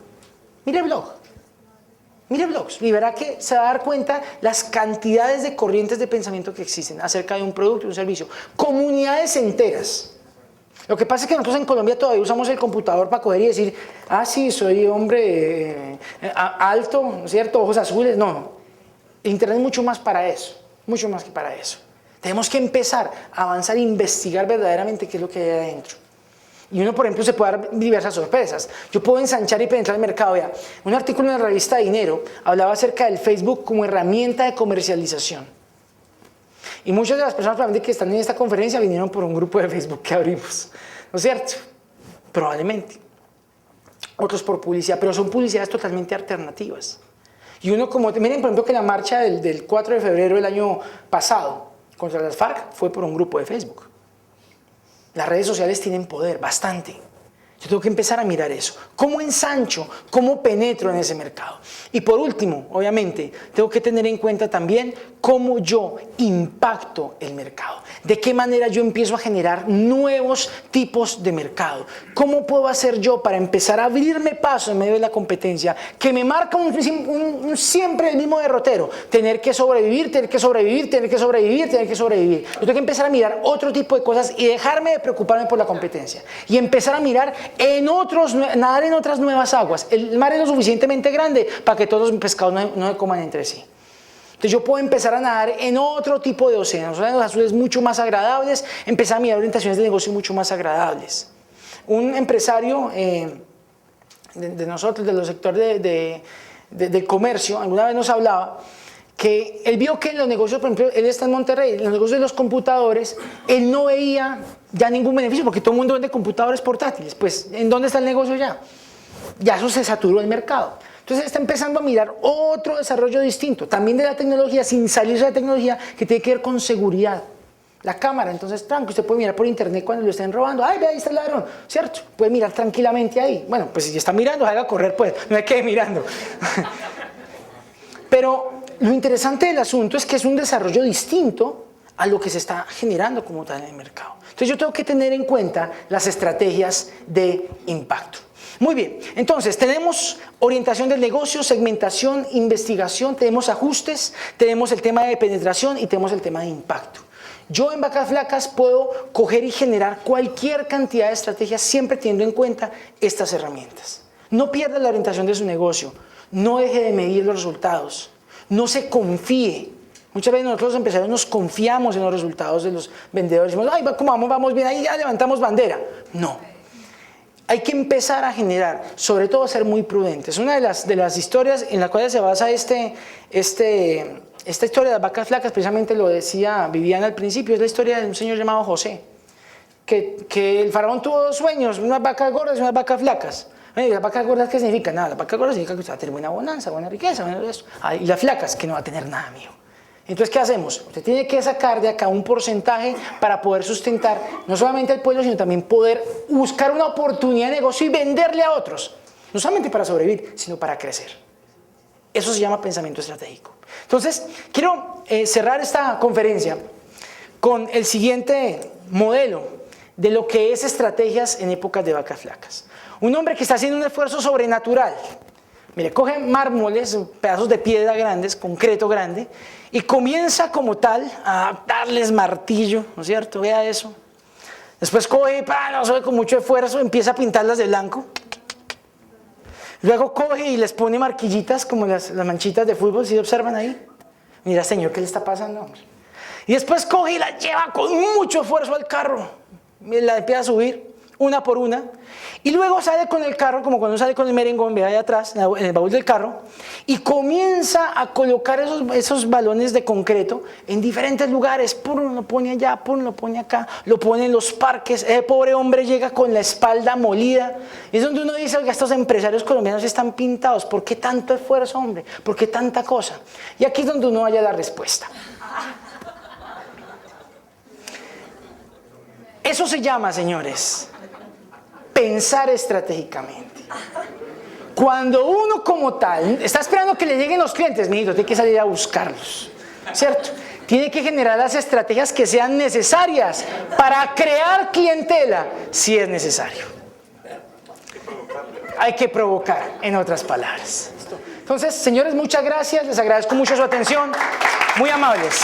Mire el blog. Mire blogs y verá que se va a dar cuenta las cantidades de corrientes de pensamiento que existen acerca de un producto y un servicio. Comunidades enteras. Lo que pasa es que nosotros en Colombia todavía usamos el computador para coger y decir, ah, sí, soy hombre alto, ¿no es cierto? Ojos azules. No. Internet es mucho más para eso, mucho más que para eso. Tenemos que empezar a avanzar e investigar verdaderamente qué es lo que hay adentro. Y uno, por ejemplo, se puede dar diversas sorpresas. Yo puedo ensanchar y penetrar el mercado. Vea, un artículo en la revista Dinero hablaba acerca del Facebook como herramienta de comercialización. Y muchas de las personas probablemente que están en esta conferencia vinieron por un grupo de Facebook que abrimos. ¿No es cierto? Probablemente. Otros por publicidad, pero son publicidades totalmente alternativas. Y uno como, miren por ejemplo que la marcha del 4 de febrero del año pasado contra las FARC fue por un grupo de Facebook. Las redes sociales tienen poder, bastante. Yo tengo que empezar a mirar eso. ¿Cómo ensancho? ¿Cómo penetro en ese mercado? Y por último, obviamente, tengo que tener en cuenta también cómo yo impacto el mercado. De qué manera yo empiezo a generar nuevos tipos de mercado. ¿Cómo puedo hacer yo para empezar a abrirme paso en medio de la competencia que me marca siempre el mismo derrotero? Tener que sobrevivir, tener que sobrevivir, tener que sobrevivir, tener que sobrevivir. Yo tengo que empezar a mirar otro tipo de cosas y dejarme de preocuparme por la competencia. Y empezar a mirar nadar en otras nuevas aguas. El mar es lo suficientemente grande para que todos los pescados no se coman entre sí. Entonces yo puedo empezar a nadar en otro tipo de océanos azules mucho más agradables, empezar a mirar orientaciones de negocio mucho más agradables. Un empresario de nosotros, del sector del comercio, alguna vez nos hablaba que él vio que en los negocios, por ejemplo, él está en Monterrey, en los negocios de los computadores, él no veía ya ningún beneficio, porque todo el mundo vende computadores portátiles. Pues, ¿en dónde está el negocio ya? Ya eso se saturó el mercado. Entonces está empezando a mirar otro desarrollo distinto, también de la tecnología, sin salirse de la tecnología, que tiene que ver con seguridad. La cámara, entonces, tranquilo, usted puede mirar por internet cuando lo estén robando. ¡Ay, ve, ahí está el ladrón! ¿Cierto? Puede mirar tranquilamente ahí. Bueno, pues si está mirando, haga correr, pues, no hay que mirando. Pero lo interesante del asunto es que es un desarrollo distinto a lo que se está generando como tal en el mercado. Entonces yo tengo que tener en cuenta las estrategias de impacto. Muy bien, entonces tenemos orientación del negocio, segmentación, investigación, tenemos ajustes, tenemos el tema de penetración y tenemos el tema de impacto. Yo en Vacas Flacas puedo coger y generar cualquier cantidad de estrategias siempre teniendo en cuenta estas herramientas. No pierda la orientación de su negocio, no deje de medir los resultados, no se confíe. Muchas veces nosotros los empresarios nos confiamos en los resultados de los vendedores. Decimos, ay, vamos bien, ahí ya levantamos bandera. No. Hay que empezar a generar, sobre todo ser muy prudentes. Una de las historias en las cuales se basa esta historia de las vacas flacas, precisamente lo decía Viviana al principio, es la historia de un señor llamado José, que el faraón tuvo dos sueños, unas vacas gordas y unas vacas flacas. ¿Las vacas gordas qué significa? Nada, las vacas gordas significa que usted va a tener buena bonanza, buena riqueza, buena eso. Y las flacas, que no va a tener nada, amigo. Entonces, ¿qué hacemos? Usted tiene que sacar de acá un porcentaje para poder sustentar no solamente al pueblo, sino también poder buscar una oportunidad de negocio y venderle a otros. No solamente para sobrevivir, sino para crecer. Eso se llama pensamiento estratégico. Entonces, quiero cerrar esta conferencia con el siguiente modelo de lo que es estrategias en épocas de vacas flacas. Un hombre que está haciendo un esfuerzo sobrenatural. Mire, coge mármoles, pedazos de piedra grandes, concreto grande, y comienza como tal a darles martillo, ¿no es cierto? Vea eso. Después coge, con mucho esfuerzo, empieza a pintarlas de blanco. Luego coge y les pone marquillitas como las manchitas de fútbol, ¿sí observan ahí? Mira, señor, ¿qué le está pasando, hombre? Y después coge y la lleva con mucho esfuerzo al carro. La empieza a subir, una por una. Y luego sale con el carro, como cuando sale con el merengón, ve ahí atrás, en el baúl del carro, y comienza a colocar esos balones de concreto en diferentes lugares. Pum, lo pone allá, pum, lo pone acá, lo pone en los parques. El pobre hombre llega con la espalda molida. Y es donde uno dice, oiga, estos empresarios colombianos están pintados. ¿Por qué tanto esfuerzo, hombre? ¿Por qué tanta cosa? Y aquí es donde uno halla la respuesta. Eso se llama, señores, pensar estratégicamente. Cuando uno como tal está esperando que le lleguen los clientes, mijito, tiene que salir a buscarlos, ¿cierto? Tiene que generar las estrategias que sean necesarias para crear clientela, si es necesario. Hay que provocar, en otras palabras. Entonces, señores, muchas gracias. Les agradezco mucho su atención. Muy amables.